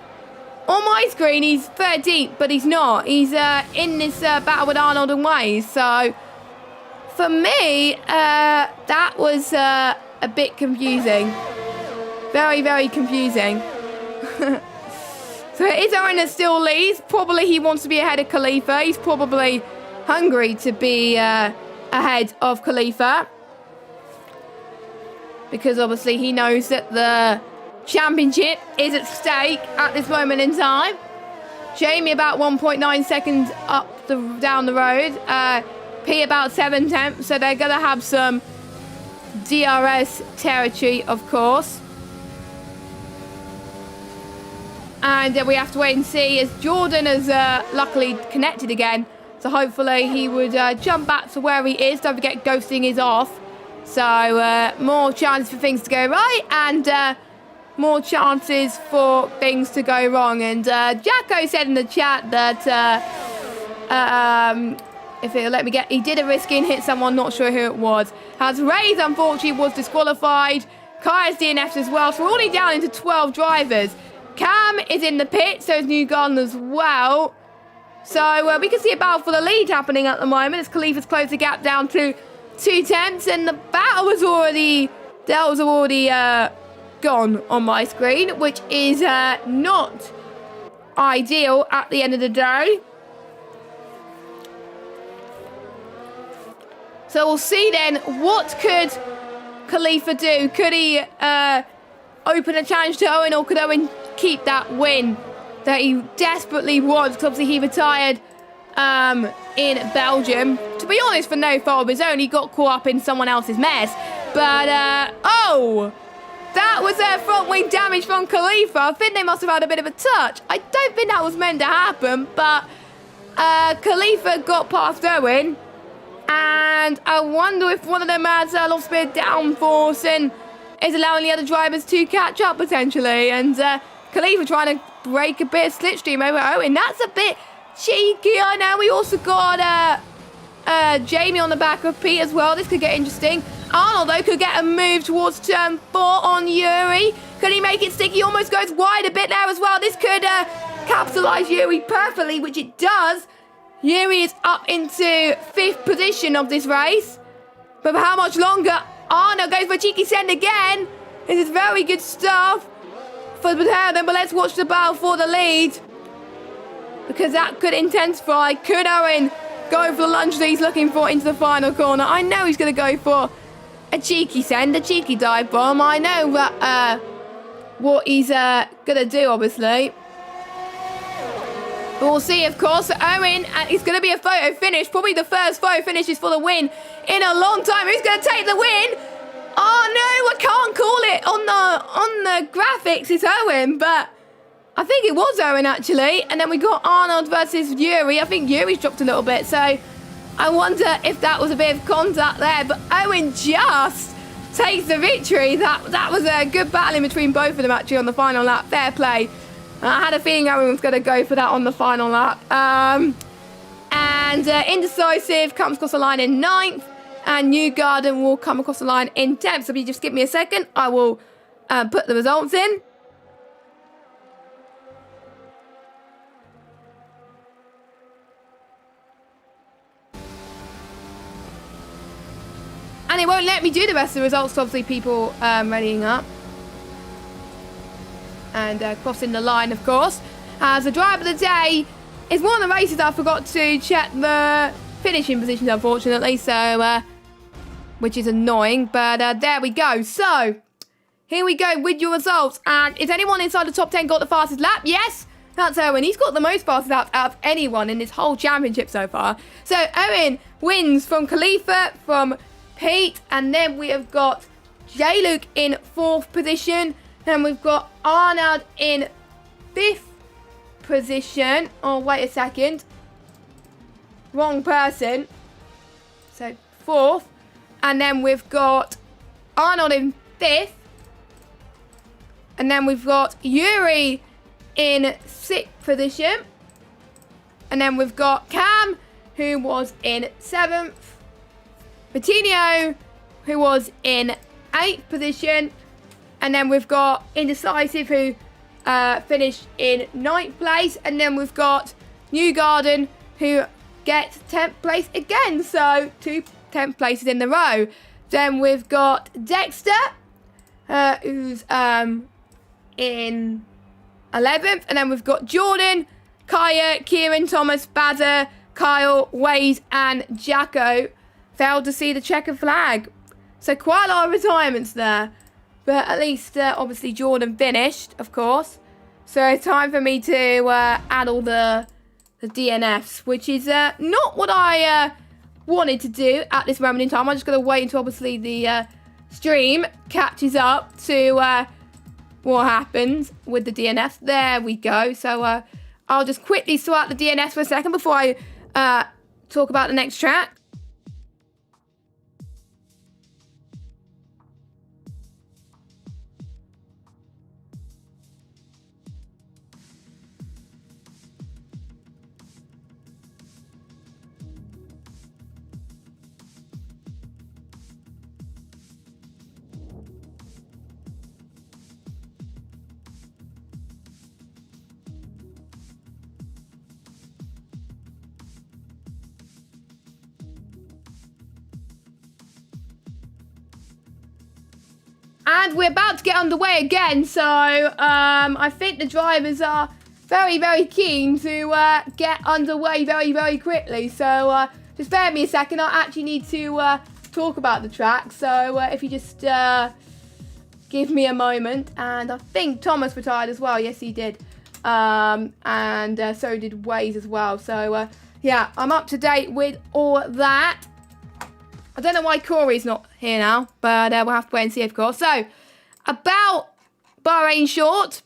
on my screen, he's 13th, but he's not. He's in this battle with Arnold and Waze. So, for me, that was a bit confusing. Very, very confusing. So, it is Owen that still leads. Probably he wants to be ahead of Khalifa. He's probably hungry to be ahead of Khalifa. Because, obviously, he knows that the championship is at stake at this moment in time. Jamie about 1.9 seconds down the road. P about 7/10, so they're going to have some DRS territory, of course. And we have to wait and see as Jordan has luckily connected again. So hopefully he would jump back to where he is. Don't forget ghosting is off. So more chances for things to go right and more chances for things to go wrong. And Jacko said in the chat that if it'll let me get, he did a risk in, hit someone, not sure who it was. As Ray's unfortunately was disqualified. Kaya's DNF'd as well. So we're only down into 12 drivers. Cam is in the pit, so is New Garden as well. So we can see a battle for the lead happening at the moment as Khalifa's closed the gap down to 2/10, and the battle was already gone on my screen, which is not ideal at the end of the day. So we'll see then, what could Khalifa do? Could he open a challenge to Owen, or could Owen keep that win that he desperately wants? Because obviously he retired in Belgium. To be honest, for no fault of his own, he got caught up in someone else's mess. But, oh! That was a front wing damage from Khalifa. I think they must have had a bit of a touch. I don't think that was meant to happen, but Khalifa got past Owen. And I wonder if one of them has lost a bit of downforce and is allowing the other drivers to catch up potentially. And Khalifa trying to break a bit of slipstream over Owen. That's a bit cheeky, I know. We also got Jamie on the back of Pete as well. This could get interesting. Arnold, though, could get a move towards turn 4 on Yuri. Could he make it stick? He almost goes wide a bit there as well. This could capitalise Yuri perfectly, which it does. Yuri is up into 5th position of this race. But for how much longer? Arnold goes for a cheeky send again. This is very good stuff for the pair of them. But let's watch the battle for the lead, because that could intensify. Could Owen go for the lunge that he's looking for into the final corner? I know he's going to go for a cheeky send, a cheeky dive bomb. I know that, what he's going to do, obviously. But we'll see, of course. Owen, it's going to be a photo finish. Probably the first photo finishes for the win in a long time. Who's going to take the win? Oh, no, I can't call it on the graphics. It's Owen, but I think it was Owen, actually. And then we got Arnold versus Yuri. I think Yuri's dropped a little bit, so I wonder if that was a bit of contact there. But Owen just takes the victory. That was a good battle in between both of them, actually, on the final lap. Fair play. I had a feeling Owen was going to go for that on the final lap. And Indecisive comes across the line in 9th. And New Garden will come across the line in 10th. So if you just give me a second, I will put the results in. And it won't let me do the rest of the results, obviously people readying up. And crossing the line, of course. As the driver of the day is one of the races I forgot to check the finishing positions, unfortunately. So, which is annoying. But there we go. So, here we go with your results. And is anyone inside the top 10 got the fastest lap? Yes, that's Owen. He's got the most fastest laps out of anyone in this whole championship so far. So, Owen wins from Khalifa, from Pete, and then we have got Jluke in 4th position. Then we've got Arnold in 5th position. Oh, wait a second. Wrong person. So 4th. And then we've got Arnold in 5th. And then we've got Yuri in 6th position. And then we've got Cam, who was in 7th. Coutinho, who was in 8th position. And then we've got Indecisive, who finished in 9th place. And then we've got New Garden, who gets 10th place again. So 2 10th places in a row. Then we've got Dexter, who's in 11th. And then we've got Jordan, Kaya, Kieran, Thomas, Badder, Kyle, Waze, and Jacko failed to see the checkered flag. So quite a lot of retirements there. But at least, obviously, Jordan finished, of course. So it's time for me to add all the DNFs, which is not what I wanted to do at this moment in time. I'm just going to wait until, obviously, the stream catches up to what happens with the DNFs. There we go. So I'll just quickly sort out the DNFs for a second before I talk about the next track. And we're about to get underway again, so I think the drivers are very, very keen to get underway very, very quickly. So just bear with me a second. I actually need to talk about the track. So if you just give me a moment. And I think Thomas retired as well. Yes, he did. And so did Waze as well. So yeah, I'm up to date with all that. I don't know why Corey's not here now, but we'll have to wait and see, of course. So, about Bahrain Short.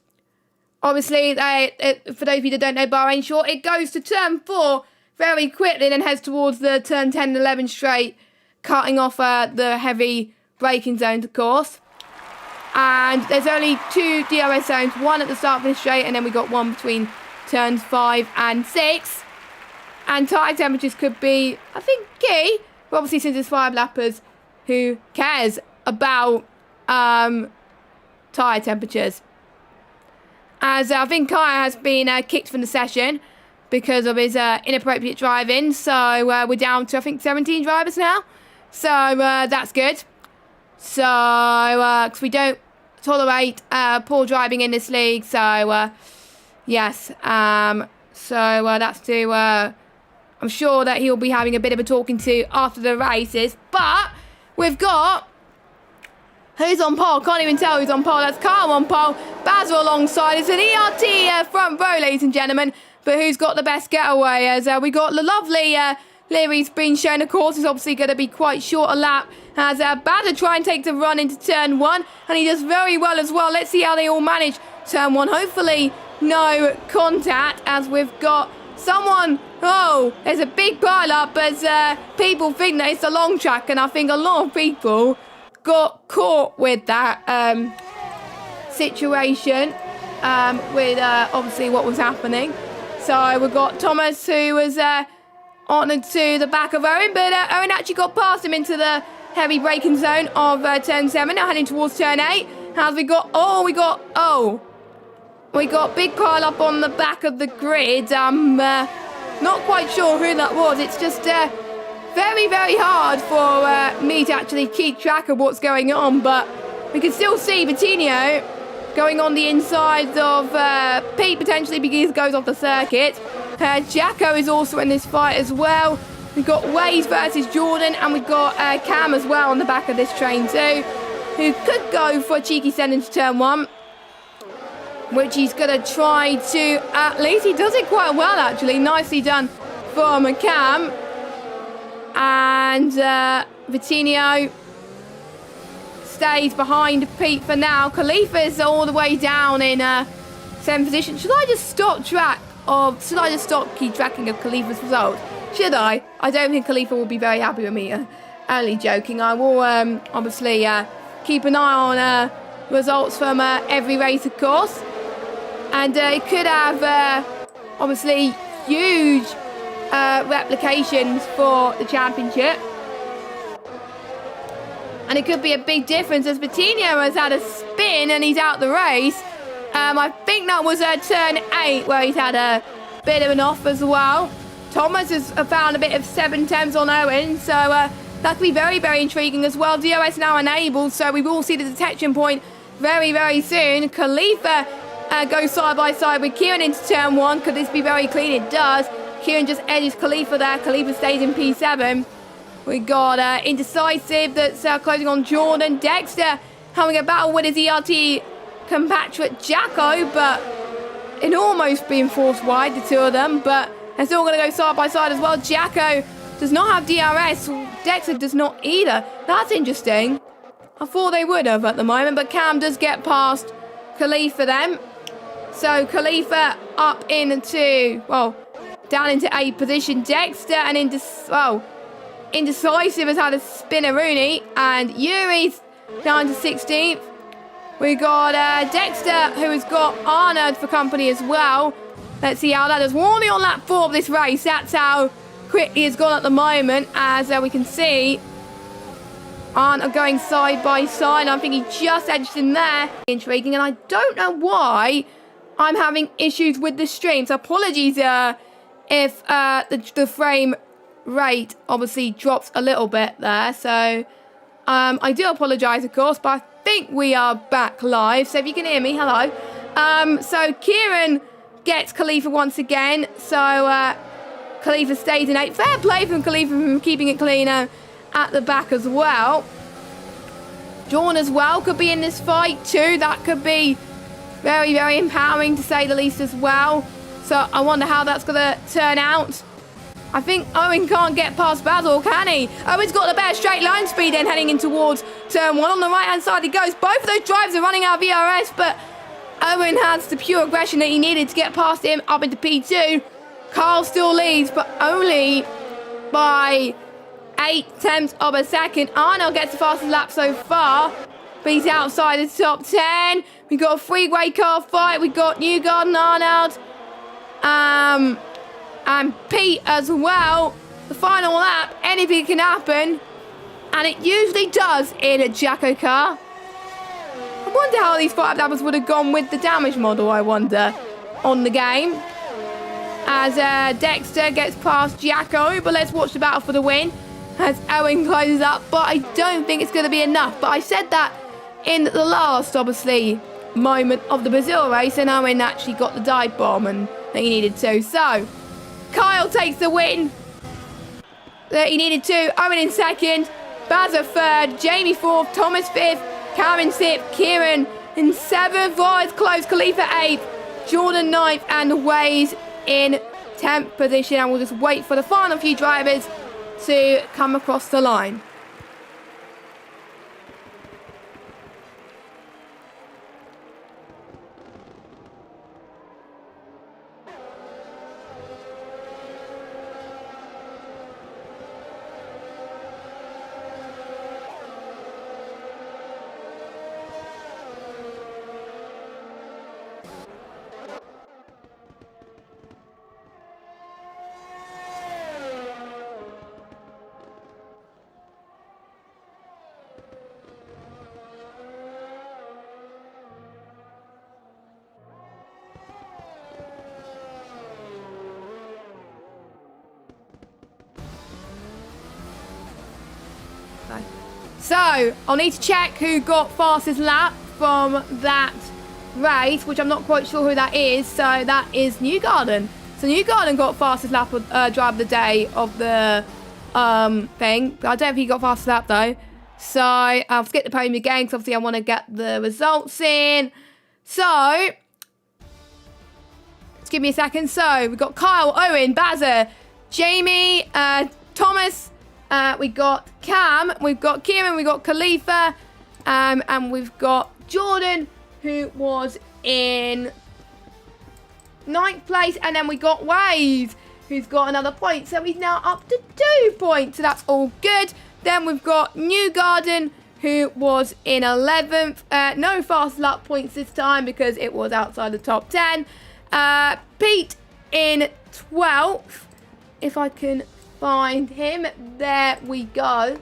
Obviously, for those of you that don't know Bahrain Short, it goes to turn 4 very quickly and then heads towards the turn 10 and 11 straight, cutting off the heavy braking zones, of course. And there's only 2 DRS zones, one at the start of the straight, and then we got one between turns 5 and 6. And tyre temperatures could be, I think, key. But obviously, since it's 5 lappers, who cares about tyre temperatures? As I think Kaya has been kicked from the session because of his inappropriate driving. So we're down to, I think, 17 drivers now. So that's good. So, because we don't tolerate poor driving in this league. So, yes. So that's to... I'm sure that he'll be having a bit of a talking to after the races. But we've got... Who's on pole? Can't even tell who's on pole. That's Kyle on pole. Basil alongside. It's an ERT front row, ladies and gentlemen. But who's got the best getaway? As we got the lovely Leary's been shown. Of course, it's obviously going to be quite short a lap. As Badder try and take the run into turn 1. And he does very well as well. Let's see how they all manage turn 1. Hopefully no contact as we've got... Someone, there's a big pile up as people think that it's a long track, and I think a lot of people got caught with that situation with obviously what was happening. So we've got Thomas, who was honoured to the back of Owen, but Owen actually got past him into the heavy braking zone of turn 7, now heading towards turn 8. As we got, we got big pile up on the back of the grid. I'm not quite sure who that was. It's just very, very hard for me to actually keep track of what's going on. But we can still see Vitinho going on the inside of Pete, potentially because he goes off the circuit. Jacko is also in this fight as well. We've got Waze versus Jordan, and we've got Cam as well on the back of this train too, who could go for a cheeky send into turn 1. Which he's going to try to, at least he does it quite well actually. Nicely done from Cam. And Vitinho stays behind Pete for now. Khalifa's all the way down in 7th position. Should I just stop keep tracking of Khalifa's result? Should I? I don't think Khalifa will be very happy with me. Only joking. I will obviously keep an eye on results from every race, of course. And it could have, obviously, huge replications for the championship. And it could be a big difference as Patino has had a spin and he's out the race. I think that was turn 8 where he's had a bit of an off as well. Thomas has found a bit of 7/10s on Owen, so that could be very, very intriguing as well. DRS now enabled, so we will see the detection point very, very soon. Khalifa goes side by side with Kieran into turn 1. Could this be very clean? It does. Kieran just edges Khalifa there. Khalifa stays in P7. We got Indecisive that's closing on Jordan. Dexter having a battle with his ERT compatriot Jacko, but it almost being forced wide, the two of them, but they're still going to go side by side as well. Jacko does not have DRS. Dexter does not either. That's interesting. I thought they would have at the moment, but Cam does get past Khalifa then. So Khalifa up into, well, down into 8th position. Dexter and Indecisive has had a spinneroonie, and Yuri's down to 16th. We got Dexter, who has got Arnold for company as well. Let's see how that does. We're only on lap 4 of this race. That's how quickly it's gone at the moment. As we can see, Arnold are going side by side. I think he just edged in there. Intriguing, and I don't know why I'm having issues with the stream. So apologies if the frame rate obviously drops a little bit there. So I do apologise, of course, but I think we are back live. So if you can hear me, hello. So Kieran gets Khalifa once again. So Khalifa stays in 8th. Fair play from Khalifa from keeping it cleaner at the back as well. Dawn as well could be in this fight too. That could be very, very empowering to say the least as well. So I wonder how that's going to turn out. I think Owen can't get past Basil, can he? Owen's got the better straight line speed then heading in towards turn 1. On the right-hand side he goes. Both of those drivers are running out of VRS, but Owen has the pure aggression that he needed to get past him up into P2. Carl still leads, but only by 0.8 of a second. Arnold gets the fastest lap so far, but he's outside the top 10. We got a three-way car fight. We got Newgarden, Arnold, and Pete as well. The final lap, anything can happen, and it usually does in a JACKOCAR. I wonder how these 5 lappers would have gone with the damage model, I wonder, on the game. As Dexter gets past Jacko, but let's watch the battle for the win as Owen closes up, but I don't think it's going to be enough. But I said that in the last, obviously, moment of the Brazil race, and Owen actually got the dive bomb and that he needed to. So Kyle takes the win that he needed to. Owen in 2nd, Bazza 3rd, Jamie 4th, Thomas 5th, Cameron 6th, Kieran in 7th, Vaz close, Khalifa 8th, Jordan 9th, and Waze in 10th position. And we'll just wait for the final few drivers to come across the line. So, I'll need to check who got fastest lap from that race, which I'm not quite sure who that is. So, that is Newgarden. So, Newgarden got fastest lap drive of the day of the thing. I don't know if he got fastest lap, though. So, I'll skip the podium again, because obviously I want to get the results in. So, just give me a second. So, we've got Kyle, Owen, Bazza, Jamie, Thomas, we got Cam, we've got Kieran, we've got Khalifa, and we've got Jordan, who was in 9th place, and then we got Waze, who's got another point, so he's now up to 2 points, so that's all good. Then we've got Newgarden, who was in 11th, no fast lap points this time because it was outside the top 10. Pete in 12th, if I can find him. There we go.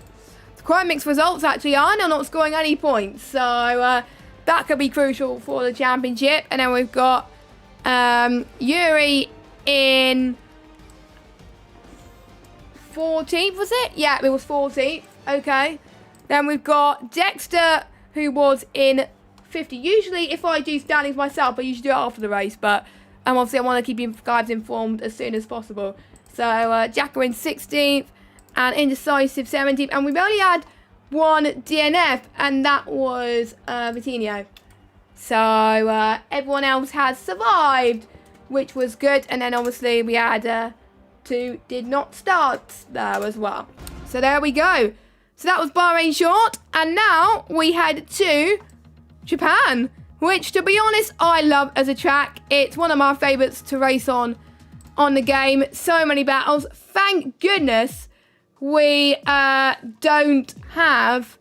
quite mixed results, actually. Arnold not scoring any points. So that could be crucial for the championship. And then we've got Yuri in 14th, was it? Yeah, it was 14th. Okay. Then we've got Dexter, who was in 50. Usually, if I do standings myself, I usually do it after the race. But obviously, I want to keep you guys informed as soon as possible. So, Jacko in 16th and Indecisive 17th. And we've only had one DNF, and that was Vitinho. So, everyone else has survived, which was good. And then, obviously, we had 2 did not start there as well. So, there we go. So, that was Bahrain short. And now, we head to Japan, which, to be honest, I love as a track. It's one of my favourites to race on the game. So many battles. Thank goodness we don't have,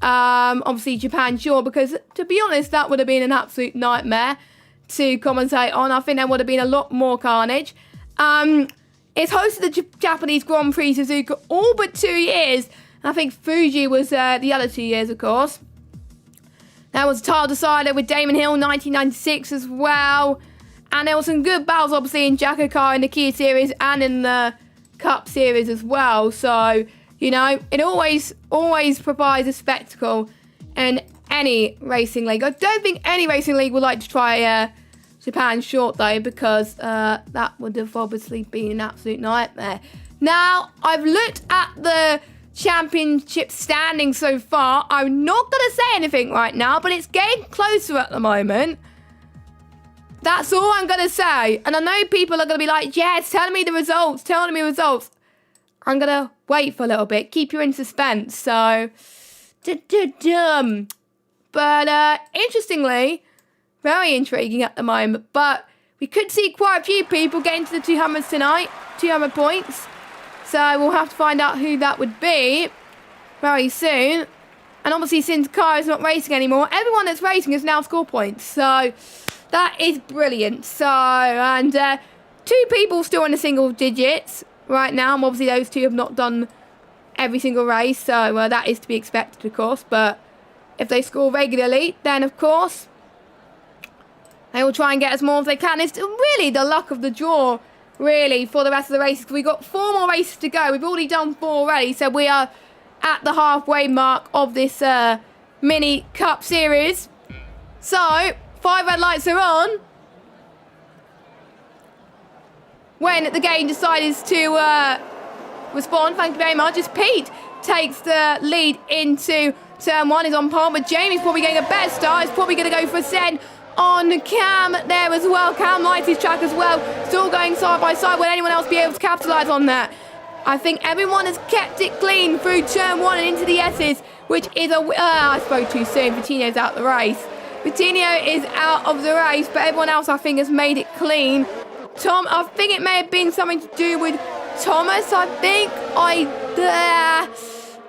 obviously, Japan short, because, to be honest, that would have been an absolute nightmare to commentate on. I think there would have been a lot more carnage. It's hosted the Japanese Grand Prix Suzuka all but 2 years. I think Fuji was the other 2 years, of course. There was a title decider with Damon Hill, 1996 as well. And there were some good battles, obviously, in JACKOCAR in the Kia Series and in the Cup Series as well. So, you know, it always provides a spectacle in any racing league. I don't think any racing league would like to try Japan short, though, because that would have obviously been an absolute nightmare. Now, I've looked at the championship standing so far. I'm not going to say anything right now, but it's getting closer at the moment. That's all I'm going to say. And I know people are going to be like, yes, tell me the results. Tell me the results. I'm going to wait for a little bit. Keep you in suspense. So, but interestingly, very intriguing at the moment. But we could see quite a few people get into the 200s tonight. 200 points. So we'll have to find out who that would be very soon. And obviously, since Car is not racing anymore, everyone that's racing has now scored points. So that is brilliant. So, and 2 people still in the single digits right now. And obviously, those 2 have not done every single race. So that is to be expected, of course. But if they score regularly, then, of course, they will try and get as more as they can. It's really the luck of the draw, really, for the rest of the races. We've got 4 more races to go. We've already done 4 already. So we are at the halfway mark of this Mini Cup Series. So 5 red lights are on when the game decides to respond. Thank you very much. As Pete takes the lead into turn 1, is on par, but Jamie's probably getting a better start. He's probably going to go for a send on Cam there as well. Cam likes his track as well. Still going side by side. Will anyone else be able to capitalise on that? I think everyone has kept it clean through turn 1 and into the S's, which is a... I spoke too soon. Vitinho's out the race. Vitinho is out of the race, but everyone else, I think, has made it clean. Tom, I think it may have been something to do with Thomas, I think.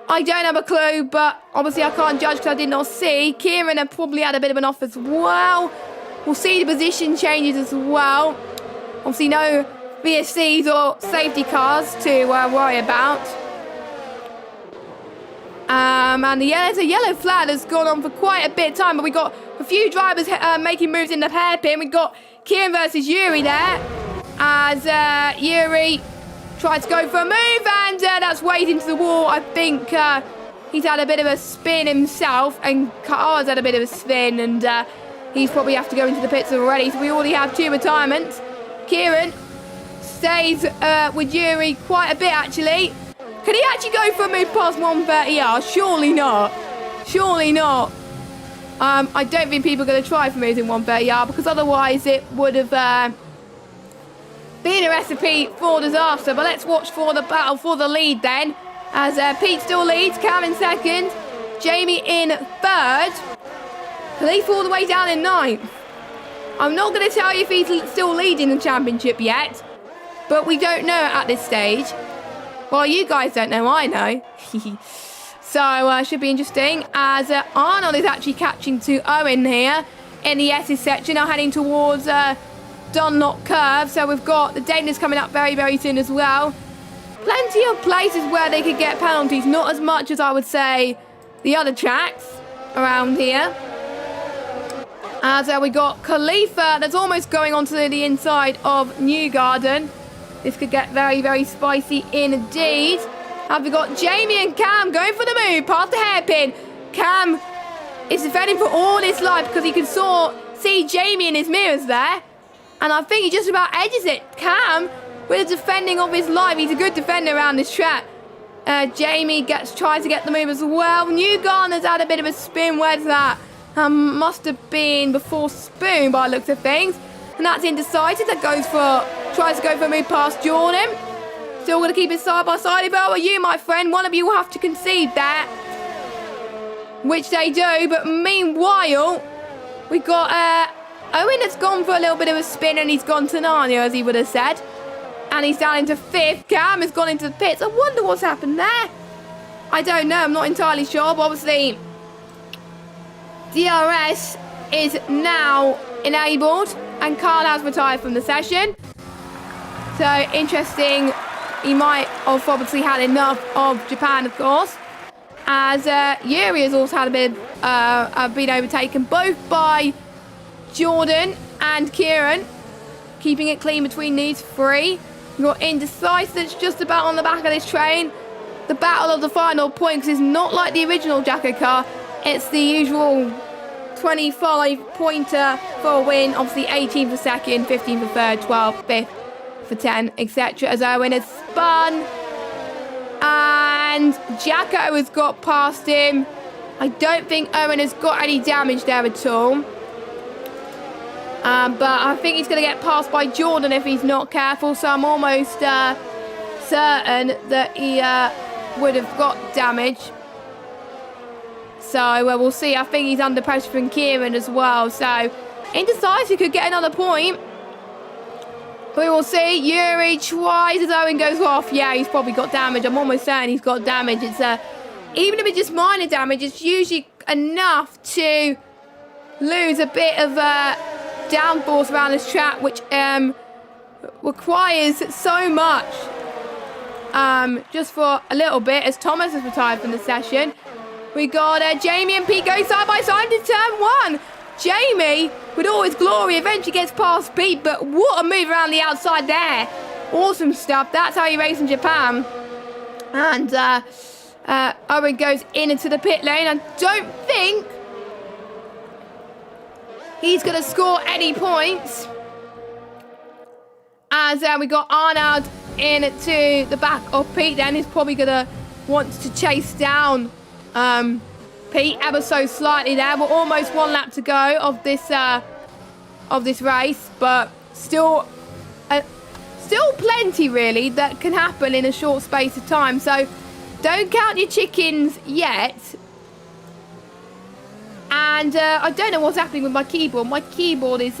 I don't have a clue, but obviously I can't judge because I did not see. Kieran had probably had a bit of an off as well. We'll see the position changes as well. Obviously no VSCs or safety cars to worry about. And there's a yellow flag that's gone on for quite a bit of time, but we got a few drivers making moves in the hairpin. We got Kieran versus Yuri there, as Yuri tried to go for a move, and that's weighed into the wall. I think he's had a bit of a spin himself, and Car's had a bit of a spin, and he's probably have to go into the pits already. So we already have 2 retirements. Kieran stays with Yuri quite a bit, actually. Can he actually go for a move past 130R? Surely not. Surely not. I don't think people are going to try for moves in 130R, because otherwise it would have been a recipe for disaster. But let's watch for the battle for the lead then, as Pete still leads, Cam in 2nd, Jamie in 3rd, Khalif all the way down in 9th. I'm not going to tell you if he's still leading the championship yet, but we don't know at this stage. Well, you guys don't know, I know. So, should be interesting, as Arnold is actually catching to Owen here in the S's section, now heading towards Dunlop Curve. So we've got the Danish coming up very, very soon as well. plenty of places where they could get penalties. Not as much as I would say the other tracks around here. As we got Khalifa that's almost going onto the inside of Newgarden. This could get very, very spicy indeed. Have we got Jamie and Cam going for the move past the hairpin. Cam is defending for all his life because he can see Jamie in his mirrors there. And I think he just about edges it. Cam, with the defending of his life, he's a good defender around this track. Jamie tries to get the move as well. Newgarden's had a bit of a spin. Where's that? Must have been before Spoon by the looks of things. And that's indecisive. That tries to go for a move past Jordan. Still going to keep it side by side. If I were you, my friend, one of you will have to concede that. Which they do. But meanwhile, we've got Owen that's gone for a little bit of a spin and he's gone to Narnia, as he would have said. And he's down into 5th. Cam has gone into the pits. I wonder what's happened there. I don't know. I'm not entirely sure. But obviously, DRS is now enabled and Khan has retired from the session. So interesting. He might have obviously had enough of Japan, of course. As Yuri has also had a bit been overtaken both by Jordan and Kieran. Keeping it clean between these three. We've got Indecisive that's just about on the back of this train. The battle of the final points is not like the original JACKOCAR. It's the usual 25-pointer for a win. Obviously 18 for second, 15 for third, 12, 5th for 10, etc. As Owen has spun. And Jacko has got past him. I don't think Owen has got any damage there at all. But I think he's going to get passed by Jordan if he's not careful. So I'm almost certain that he would have got damage. So we'll see. I think he's under pressure from Kieran as well. So Indecisive could get another point. We will see. Yuri tries as Owen goes off. Yeah, he's probably got damage. I'm almost certain he's got damage. It's even if it's just minor damage, it's usually enough to lose a bit of downforce around this track, which requires so much. Just for a little bit, as Thomas has retired from the session. We got Jamie and Pete going side by side to turn 1. Jamie, with all his glory, eventually gets past Pete, but what a move around the outside there. Awesome stuff. That's how you race in Japan. And Owen goes into the pit lane. I don't think he's going to score any points. As we got Arnold into the back of Pete. Then he's probably going to want to chase down Pete ever so slightly there. We're almost 1 lap to go of this race, but still plenty really that can happen in a short space of time. So don't count your chickens yet. And I don't know what's happening with my keyboard. My keyboard is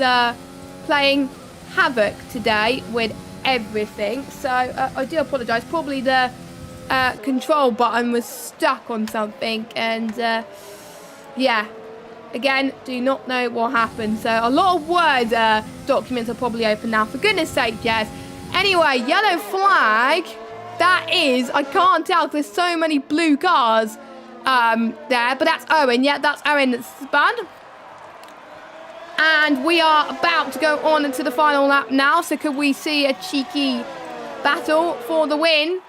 playing havoc today with everything. So I do apologise. Probably the control button was stuck on something. And yeah, again, do not know what happened. So a lot of Word documents are probably open now. For goodness sake, yes. Anyway, yellow flag. That is, I can't tell because there's so many blue cars there. But that's Owen. Yeah, that's Owen that's spun. And we are about to go on into the final lap now. So could we see a cheeky battle for the win?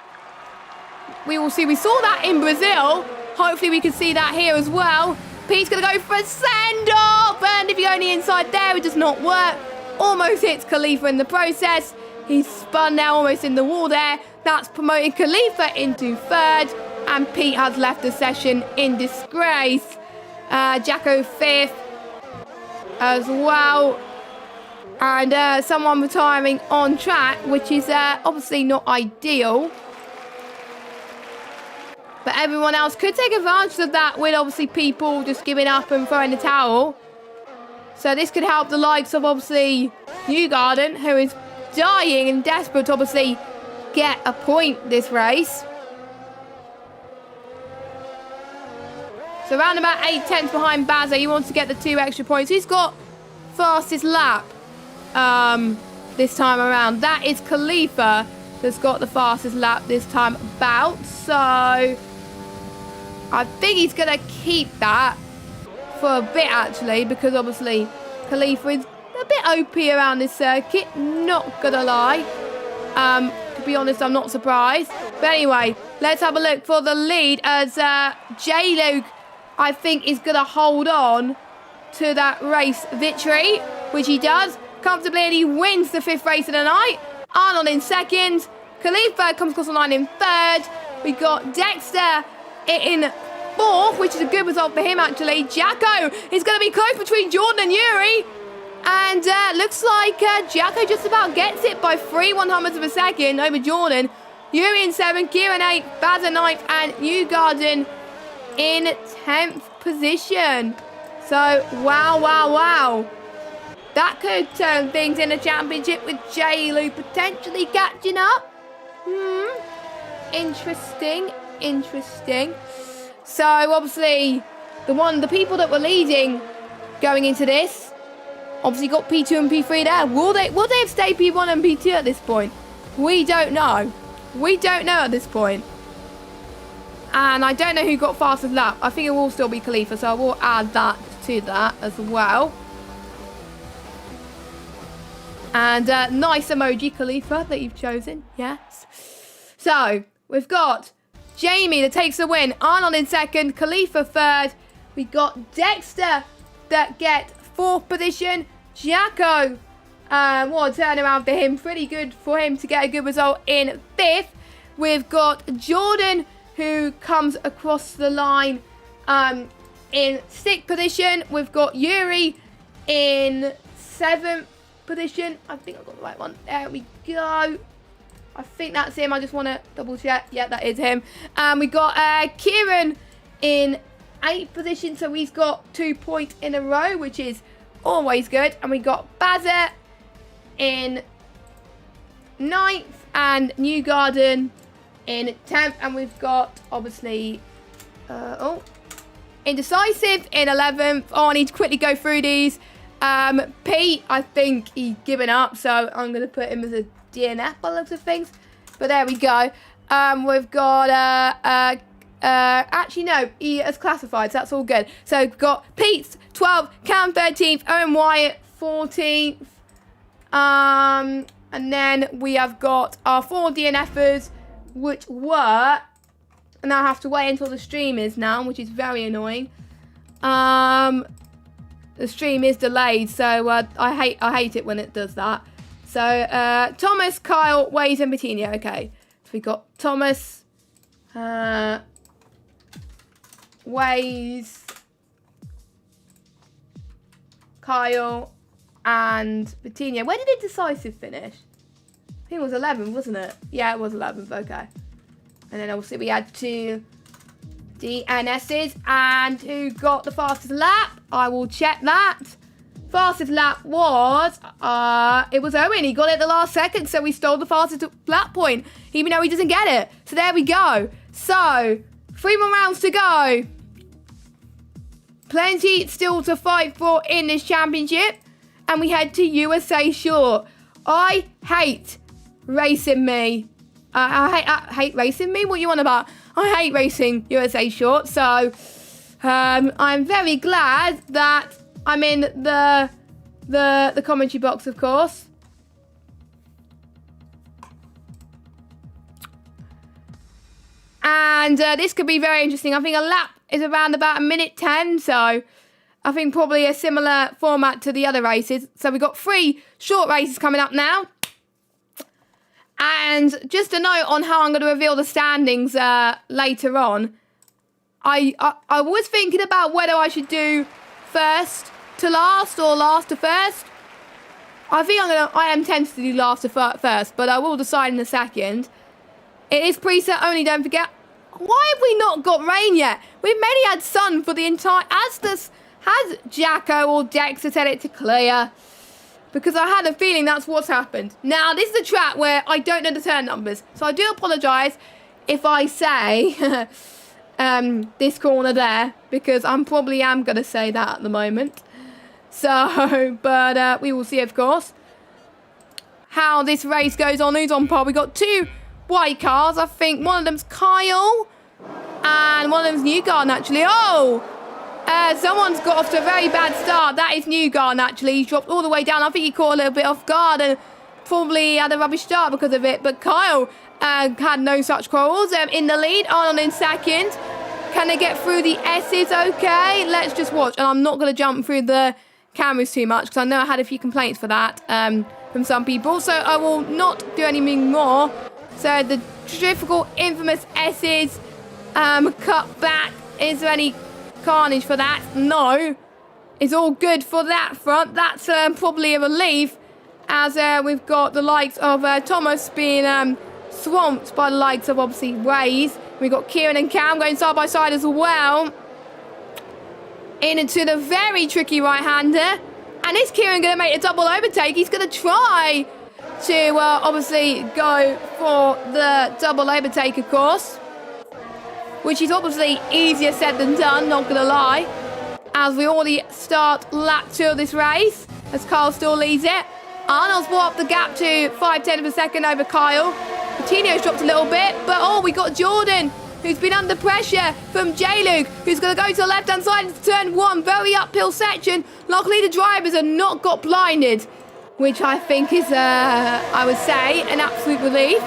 We will see. We saw that in Brazil. Hopefully we can see that here as well. Pete's going to go for a send-off. And if you're only inside there, it does not work. Almost hits Khalifa in the process. He's spun now almost in the wall there. That's promoting Khalifa into 3rd. And Pete has left the session in disgrace. Jacko 5th as well. And someone retiring on track, which is obviously not ideal. But everyone else could take advantage of that with obviously people just giving up and throwing the towel. So this could help the likes of obviously Newgarden, who is dying and desperate to obviously get a point this race. So around about 8/10 behind Bazza. He wants to get the 2 extra points. Who's got fastest lap this time around? That is Khalifa. that's got the fastest lap this time about. So I think he's going to keep that for a bit, actually, because obviously Khalifa is a bit OP around this circuit. Not going to lie. To be honest, I'm not surprised. But anyway, let's have a look for the lead as Jluke, I think, is going to hold on to that race victory, which he does comfortably, and he wins the 5th race of the night. Arnold in 2nd. Khalifa comes across the line in 3rd. We got Dexter in 4th, which is a good result for him, actually. Jacko is going to be close between Jordan and Yuri. And looks like Jacko just about gets it by 3/100ths of a second over Jordan. Yuri in 7th, Kieran 8th, Baz in 9th, and Newgarden in 10th position. So, wow. That could turn things in the championship with Jluke potentially catching up. Interesting. So, obviously, the people that were leading going into this, obviously got P2 and P3 there. Will they have stayed P1 and P2 at this point? We don't know. At this point. And I don't know who got fastest lap. I think it will still be Khalifa, so I will add that to that as well. And nice emoji, Khalifa, that you've chosen. Yes. So, we've got Jamie that takes the win. Arnold in 2nd. Khalifa 3rd. We got Dexter that gets 4th position. Jacko, what a turnaround for him. Pretty good for him to get a good result in 5th. We've got Jordan, who comes across the line in 6th position. We've got Yuri in 7th position. I think I've got the right one. There we go. I think that's him. I just want to double check. Yeah, that is him. We got Kieran in 8th position. So he's got 2 points in a row, which is always good. And we got Bazza in 9th and Newgarden in 10th. And we've got, obviously, Indecisive in 11th. Oh, I need to quickly go through these. Pete, I think he's given up, so I'm going to put him as a DNF by the looks of things. But there we go. We've got, actually, no, he has classified, so that's all good. So we've got Pete's 12th, Cam 13th, Owen Wyatt 14th. And then we have got our 4 DNFers, which were, and I have to wait until the stream is now, which is very annoying. The stream is delayed, so I hate it when it does that. So Thomas, Kyle, Waze, and Bettina. Okay, so we got Thomas, Waze, Kyle, and Bettina. Where did Indecisive finish? I think it was 11th, wasn't it? Yeah, it was 11th. Okay, and then obviously we had 2 DNSs, and who got the fastest lap? I will check that. Fastest lap was, it was Owen. He got it at the last second, so we stole the fastest lap point, even though he doesn't get it. So there we go. So, 3 more rounds to go. Plenty still to fight for in this championship, and we head to USA Short. I hate racing me. I hate racing me? What are you on about? I hate racing USA Short, so I'm very glad that I'm in the commentary box, of course. And this could be very interesting. I think a lap is around about 1:10, so I think probably a similar format to the other races. So we've got 3 short races coming up now. And just a note on how I'm going to reveal the standings later on. I was thinking about whether I should do first to last or last to first. I think I am tempted to do last to first, but I will decide in a second. It is preset only, don't forget. Why have we not got rain yet? We've mainly had sun for the entire... Has Jacko or Dexter set it to clear? Because I had a feeling that's what's happened. Now, this is a track where I don't know the turn numbers. So I do apologise if I say this corner there. Because I probably am going to say that at the moment. So, but we will see, of course. how this race goes on. Who's on pole? We got 2 white cars. I think one of them's Kyle and one of them's Newgarden, actually. Oh! Someone's got off to a very bad start. That is Newgarden, actually. He's dropped all the way down. I think he caught a little bit off guard and probably had a rubbish start because of it. But Kyle had no such quarrels. In the lead, Arnold in second. Can they get through the S's? Okay, let's just watch. And I'm not going to jump through the cameras too much because I know I had a few complaints for that from some people. So I will not do anything more. So the difficult, infamous S's cut back. Is there any carnage for that? No. It's all good for that front. That's probably a relief as we've got the likes of Thomas being swamped by the likes of, obviously, Waze. We've got Kieran and Cam going side by side as well. Into the very tricky right-hander. And is Kieran going to make a double overtake? He's going to try to, obviously, go for the double overtake, of course. Which is obviously easier said than done, not going to lie. As we already start lap 2 of this race. As Kyle still leads it. Arnold's brought up the gap to 5/10 of a second over Kyle. Coutinho's dropped a little bit, but oh, we got Jordan, who's been under pressure from Jluke, who's going to go to the left-hand side of turn 1, very uphill section. Luckily, the drivers have not got blinded, which I think is, I would say, an absolute relief.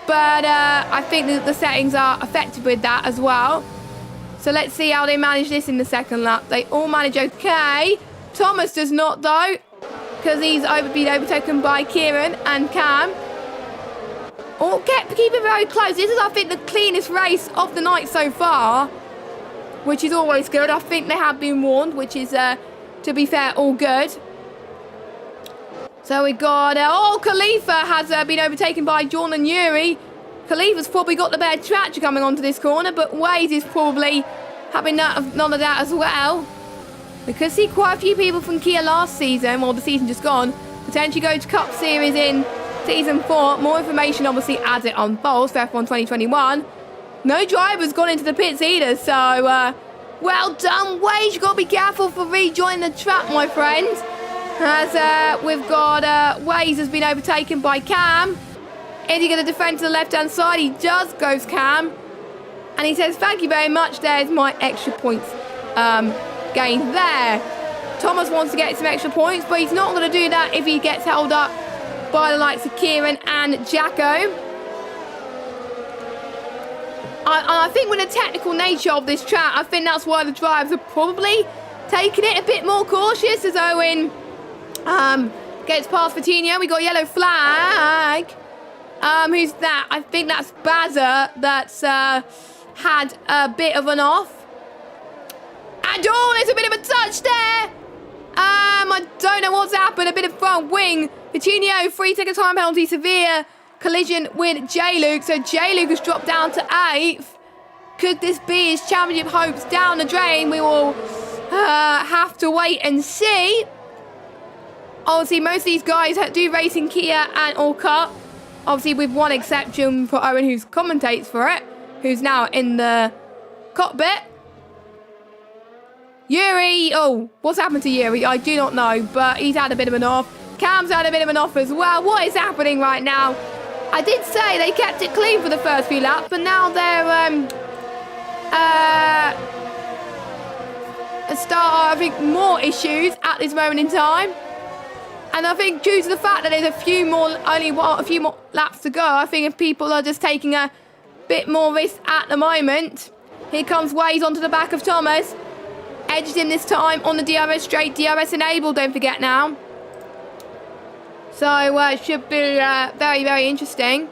But I think that the settings are affected with that as well. So let's see how they manage this in the second lap. They all manage okay. Thomas does not, though, because he's been overtaken by Kieran and Cam. Or keep it very close. This is, I think, the cleanest race of the night so far, which is always good. I think they have been warned, which is, to be fair, all good. So we got, Khalifa has been overtaken by John and Yuri. Khalifa's probably got the better tractor coming onto this corner, but Waze is probably having none of that as well. We could see quite a few people from Kia last season, or the season just gone, potentially go to Cup Series in Season 4. More information, obviously, as it unfolds for F1 2021. No driver's gone into the pits either, so, well done, Waze. You've got to be careful for rejoining the track, my friend. As we've got Waze has been overtaken by Cam. Is he going to defend to the left-hand side? He does, goes Cam. And he says, thank you very much. There's my extra points gained there. Thomas wants to get some extra points, but he's not going to do that if he gets held up by the likes of Kieran and Jacko. I think with the technical nature of this track, I think that's why the drivers are probably taking it a bit more cautious. As Owen gets past Coutinho, we got yellow flag. Who's that? I think that's Bazza that's had a bit of an off. And oh, there's a bit of a touch there. I don't know what's happened. A bit of front wing. Coutinho, 3-second time penalty, severe collision with Jluke. So Jluke has dropped down to 8th. Could this be his championship hopes down the drain? We will have to wait and see. Obviously, most of these guys do race in Kia and All Cup. Obviously, with one exception for Owen, who commentates for it, who's now in the cockpit. Yuri, oh, what's happened to Yuri? I do not know, but he's had a bit of an off. Cam's had a bit of an off as well. What is happening right now? I did say they kept it clean for the first few laps, but now they're I think, more issues at this moment in time. And I think due to the fact that there's a few more laps to go, I think if people are just taking a bit more risk at the moment. Here comes Waze onto the back of Thomas. Edged him this time on the DRS straight. DRS enabled, don't forget now. So it should be very, very interesting.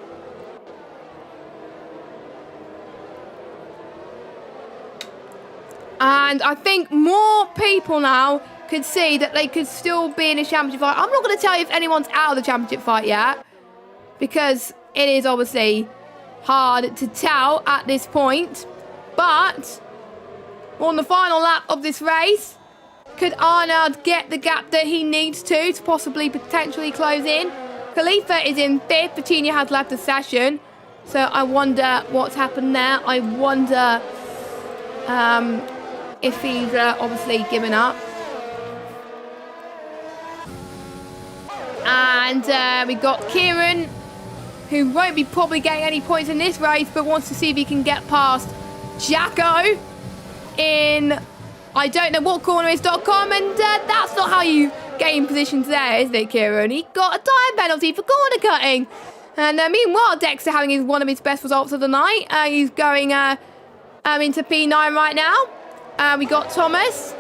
And I think more people now could see that they could still be in a championship fight. I'm not going to tell you if anyone's out of the championship fight yet, because it is obviously hard to tell at this point. But on the final lap of this race, could Arnold get the gap that he needs to possibly potentially close in? Khalifa is in 5th. Coutinho has left the session. So I wonder what's happened there. I wonder if he's obviously given up. And And we got Kieran, who won't be probably getting any points in this race, but wants to see if he can get past Jacko in, I don't know what corner is .com, and that's not how you gain positions there, is it, Kieran? He got a time penalty for corner cutting. And meanwhile, Dexter having one of his best results of the night. He's going into P9 right now. We got Thomas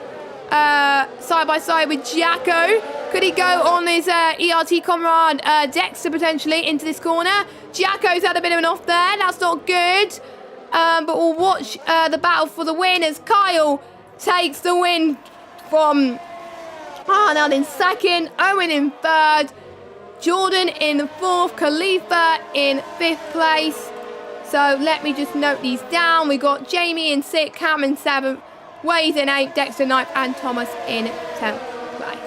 side by side with Jacko. Could he go on his ERT comrade Dexter potentially into this corner? Jacko's had a bit of an off there. That's not good. But we'll watch the battle for the win as Kyle takes the win from Arnold in second, Owen in third, Jordan in fourth, Khalifa in fifth place. So let me just note these down. We got Jamie in sixth, Cam in seventh, Wade in eighth, Dexter ninth, and Thomas in 10th place.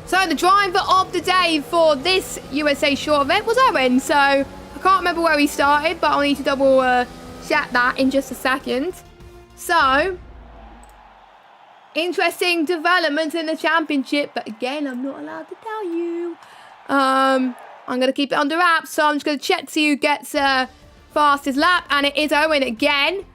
So the driver of the day for this USA Short event was Owen. So I can't remember where he started, but I'll need to double check that in just a second. So interesting development in the championship, but again, I'm not allowed to tell you. I'm going to keep it under wraps, so I'm just going to check to see who gets fastest lap, and it is Owen again.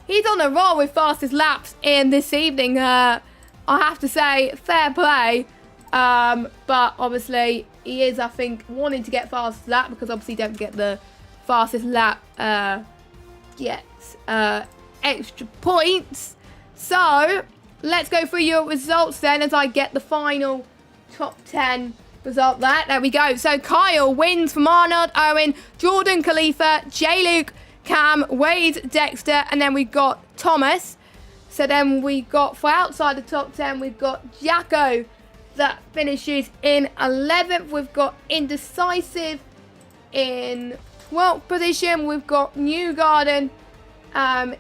He's on a roll with fastest laps in this evening. I have to say, fair play. But obviously he is, I think, wanting to get fastest lap, because obviously don't get the fastest lap gets extra points. So let's go through your results then as I get the final top 10 result there we go. So Kyle wins from Arnold, Owen, Jordan, Khalifa, Jluke, Cam, Wade, Dexter, and then we got Thomas. So then we got, for outside the top 10, we've got Jacko that finishes in 11th. We've got Indecisive in 12th position. We've got Newgarden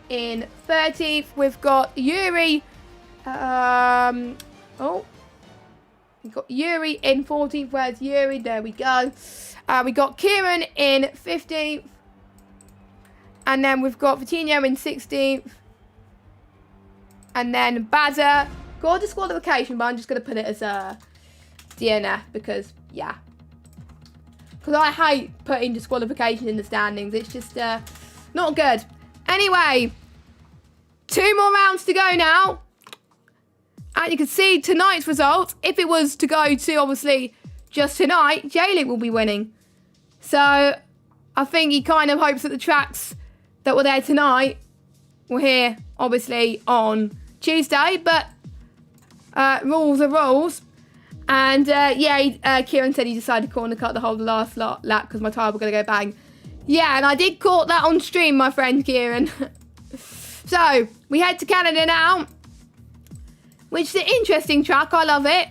in 13th. We've got Yuri. We've got Yuri in 14th. Where's Yuri? There we go. We got Kieran in 15th. And then we've got Vitinho in 16th. And then Baza got a disqualification, but I'm just going to put it as a DNF because, yeah. Because I hate putting disqualification in the standings. It's just not good. Anyway, 2 more rounds to go now. And you can see tonight's result. If it was to go to, obviously, just tonight, Jluke will be winning. So I think he kind of hopes that the tracks that were there tonight were here, obviously, on Tuesday. But rules are rules. And yeah, Kieran said he decided to corner cut the whole last lap because my tyre was going to go bang. Yeah, and I did caught that on stream, my friend Kieran. So we head to Canada now, which is an interesting track. I love it.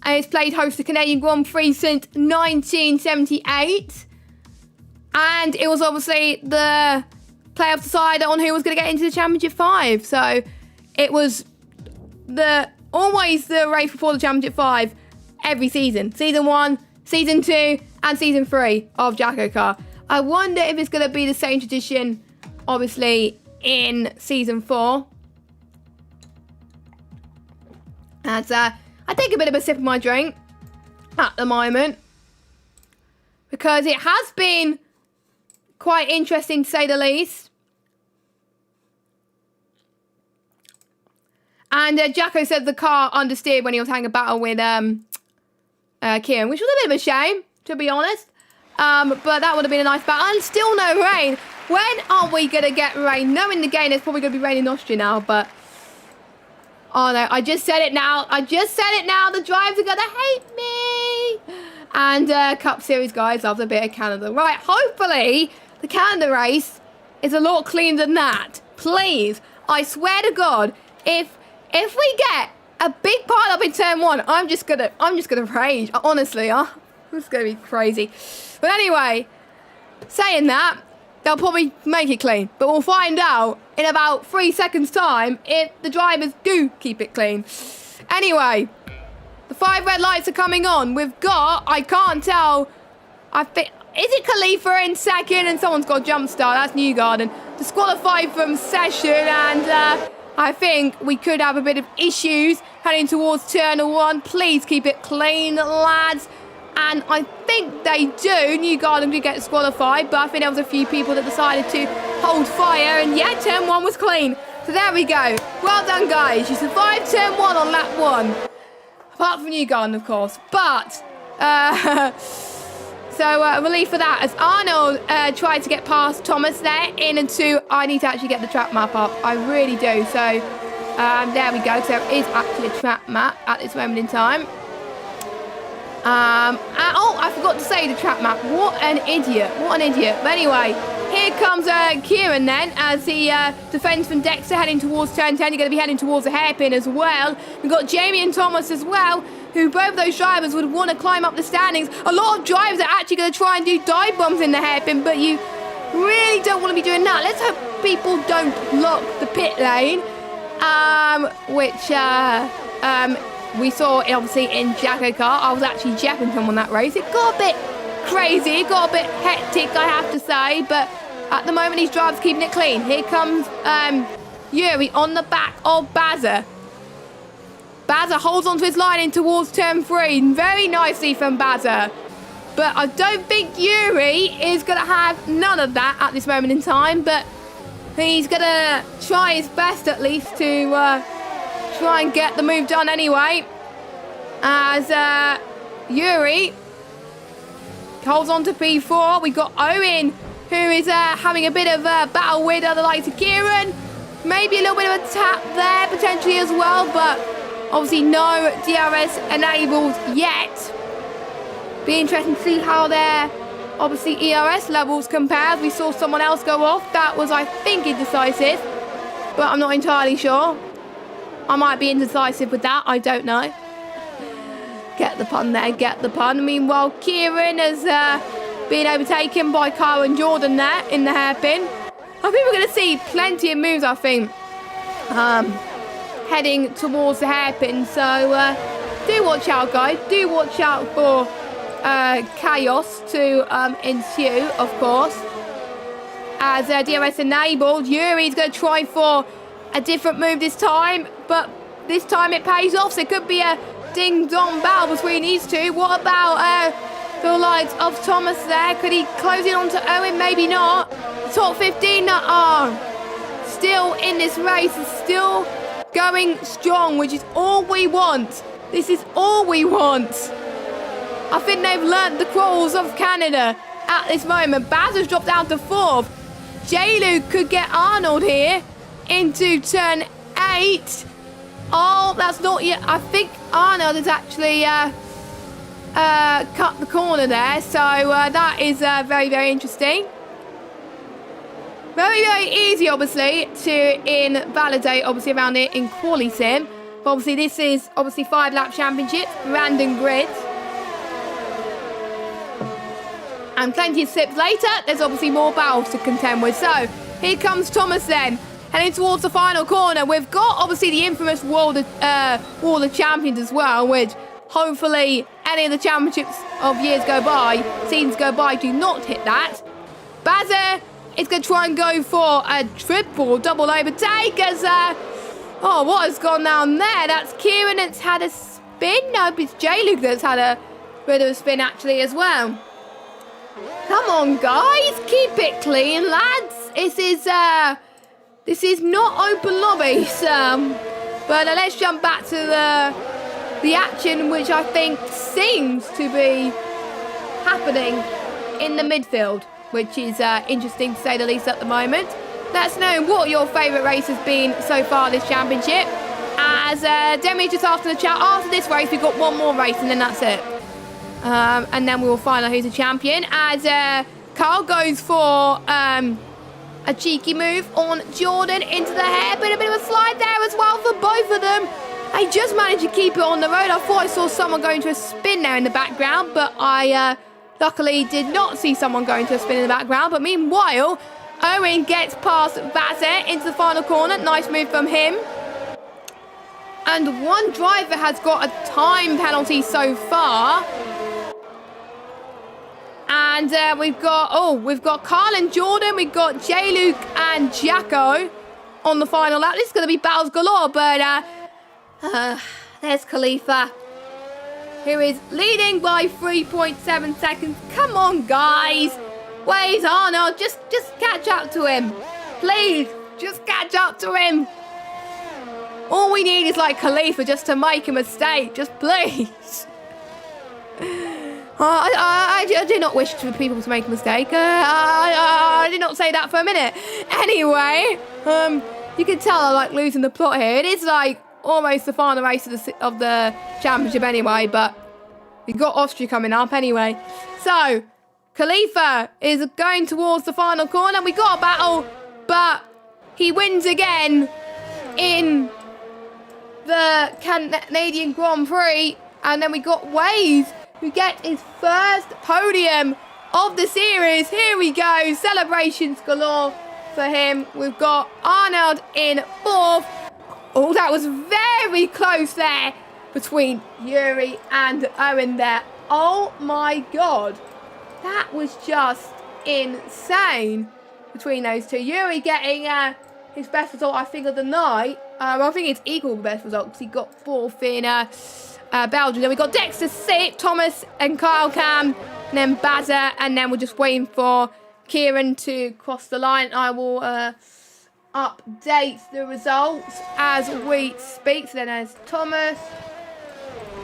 And it's played host to Canadian Grand Prix since 1978. And it was obviously the playoff decider on who was going to get into the Championship 5. So it was always the race before the Championship 5 every season. Season 1, Season 2, and Season 3 of JACKOCAR. I wonder if it's going to be the same tradition, obviously, in Season 4. As I take a bit of a sip of my drink at the moment, because it has been quite interesting to say the least. And Jacko said the car understeered when he was having a battle with Kieran, which was a bit of a shame, to be honest. But that would have been a nice battle. And still no rain. When are we going to get rain? Knowing the game, it's probably going to be raining in Austria now, but... Oh no, I just said it now. The drivers are going to hate me. And Cup Series guys love a bit of Canada. Right, hopefully the Canada race is a lot cleaner than that. Please, I swear to God, If we get a big pile up in turn 1, I'm just gonna rage. Honestly, it's gonna be crazy. But anyway, saying that, they'll probably make it clean. But we'll find out in about 3 seconds' time if the drivers do keep it clean. Anyway, the 5 red lights are coming on. We've got, I can't tell, I think, is it Khalifa in second and someone's got a jump start? That's Newgarden. Disqualified from session, and I think we could have a bit of issues heading towards turn 1. Please keep it clean, lads. And I think they do. Newgarden did get disqualified, but I think there was a few people that decided to hold fire, and yeah, turn 1 was clean. So there we go. Well done, guys. You survived turn 1 on lap 1. Apart from Newgarden, of course. But, so relief for that as Arnold tried to get past Thomas there into, I need to actually get the track map up. I really do. So there we go. So there is actually a track map at this moment in time. Oh, I forgot to say the track map. What an idiot. What an idiot. But anyway, here comes Kieran then as he defends from Dexter heading towards turn 10. You're going to be heading towards the hairpin as well. We've got Jamie and Thomas as well, who both those drivers would want to climb up the standings. A lot of drivers are actually going to try and do dive bombs in the hairpin, but you really don't want to be doing that. Let's hope people don't block the pit lane, which we saw obviously in JACKOCAR. I was actually japping them on that race. It got a bit crazy, it got a bit hectic, I have to say, but at the moment these drivers keeping it clean. Here comes Yuri on the back of Bazza. Bazza holds onto his line in towards turn 3. Very nicely from Bazza. But I don't think Yuri is going to have none of that at this moment in time, but he's going to try his best at least to try and get the move done anyway. As Yuri holds on to P4. We got Owen, who is having a bit of a battle with the likes of Kieran. Maybe a little bit of a tap there potentially as well, but obviously no DRS enabled yet. Be interesting to see how their obviously ERS levels compare. We saw someone else go off. That was, I think, indecisive, but I'm not entirely sure. I might be indecisive with that. I don't know. Get the pun there. Get the pun. Meanwhile, Kieran has been overtaken by Kyle and Jordan there in the hairpin. I think we're going to see plenty of moves, I think, heading towards the hairpin. So do watch out, guys. Do watch out for chaos to ensue, of course. As DRS enabled, Yuri's going to try for a different move this time, but this time it pays off, so it could be a ding-dong battle between these two. What about the likes of Thomas there? Could he close it on to Owen? Maybe not. Top 15, still in this race, is still going strong, which is all we want. This is all we want. I think they've learnt the crawls of Canada at this moment. Baz has dropped down to 4th. Jluke could get Arnold here into turn 8. Oh, that's not yet. I think Arnold has actually cut the corner there. So that is very, very interesting. Very, very easy, obviously, to invalidate, obviously, around it in Quali Sim. But obviously, this is, obviously, 5-lap championship, random grids. And plenty of sips later, there's obviously more battles to contend with. So, here comes Thomas then, heading towards the final corner. We've got, obviously, the infamous Wall of Champions as well, which hopefully any of the championships of years go by, seasons go by, do not hit that. Bazza is going to try and go for a triple double overtake as, oh, what has gone down there? That's Kieran that's had a spin. No, it's Jluke that's had a bit of a spin actually as well. Come on, guys, keep it clean, lads. This is not open lobbies. But let's jump back to the action, which I think seems to be happening in the midfield, which is interesting to say the least at the moment. Let us know what your favourite race has been so far this championship. As Demi just asked in the chat, after this race we've got one more race and then that's it. And then we will find out who's the champion. As Carl goes for A cheeky move on Jordan into the hairpin. A bit of a slide there as well for both of them. They just managed to keep it on the road. I thought I saw someone going to a spin there in the background, but I luckily did not see someone going to a spin in the background. But meanwhile, Owen gets past Vazet into the final corner. Nice move from him. And one driver has got a time penalty so far. And we've got Carl and Jordan. We've got Jluke and Jacko on the final lap. This is going to be battles galore, but there's Khalifa, who is leading by 3.7 seconds. Come on, guys. Where's Arnold? Just catch up to him. Please, just catch up to him. All we need is like Khalifa just to make a mistake. Just please. I do not wish for people to make a mistake. I did not say that for a minute. Anyway, you can tell I like losing the plot here. It is like almost the final race of the championship anyway, but we've got Austria coming up anyway. So, Khalifa is going towards the final corner. We got a battle, but he wins again in the Canadian Grand Prix. And then we got Waze, who gets his first podium of the series. Here we go. Celebrations galore for him. We've got Arnold in 4th. Oh, that was very close there between Yuri and Owen there. Oh my God. That was just insane between those two. Yuri getting his best result, I think, of the night. I think it's equal the best result because he got 4th in Belgium. Then we got Dexter 6th, Thomas and Kyle Cam, and then Bazza, and then we're just waiting for Kieran to cross the line. I will update the results as we speak. So then there's Thomas,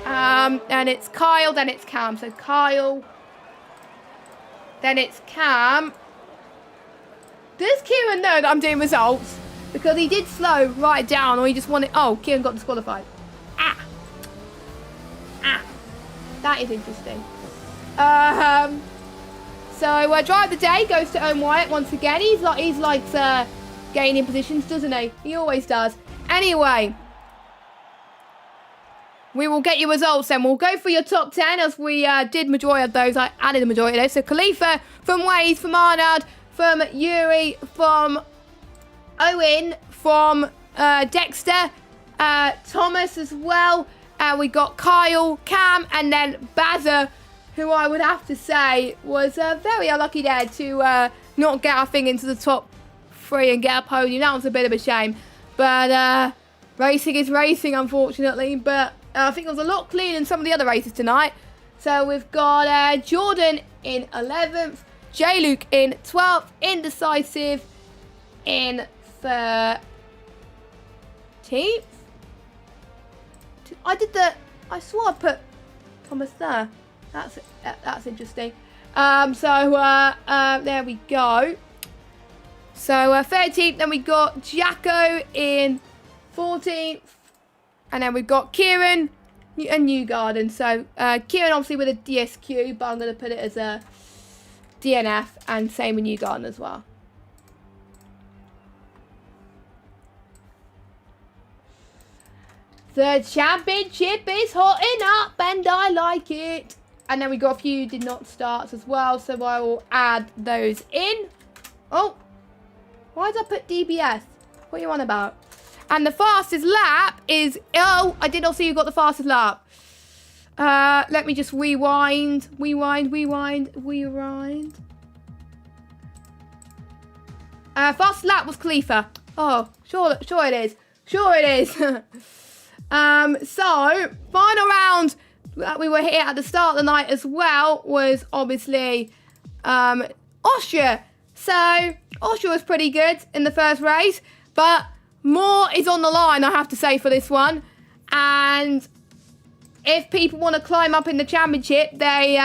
and it's Kyle, then it's Cam. So Kyle, then it's Cam. Does Kieran know that I'm doing results? Because he did slow right down, or he just wanted... Oh, Kieran got disqualified. That is interesting. So drive of the day goes to Owen Wyatt once again. He's like gaining positions, doesn't he? He always does. Anyway, we will get your results then. We'll go for your top 10 as we did majority of those. I added the majority of those. So Khalifa from Waze, from Arnold, from Yuri, from Owen, from Dexter, Thomas as well. We got Kyle, Cam, and then Bazza, who I would have to say was very unlucky there to not get our thing into the top 3 and get a podium. That was a bit of a shame. But racing is racing, unfortunately. But I think it was a lot cleaner than some of the other races tonight. So we've got Jordan in 11th, Jluke in 12th, Indecisive in 13th. I swore I put Thomas there. That's interesting. There we go. So 13th, then we got Jacko in 14th, and then we've got Kieran and Newgarden. So Kieran obviously with a DSQ, but I'm going to put it as a DNF, and same with Newgarden as well. The championship is hotting up and I like it. And then we got a few did not starts as well, so I will add those in. Oh, why did I put DBS? What are you on about? And the fastest lap is... Oh, I did not see who got the fastest lap. Let me just rewind. Fastest lap was Khalifa. Oh, sure it is. Sure it is. So, final round that we were here at the start of the night as well was obviously Austria. So, Austria was pretty good in the first race, but more is on the line, I have to say, for this one. And if people want to climb up in the championship, they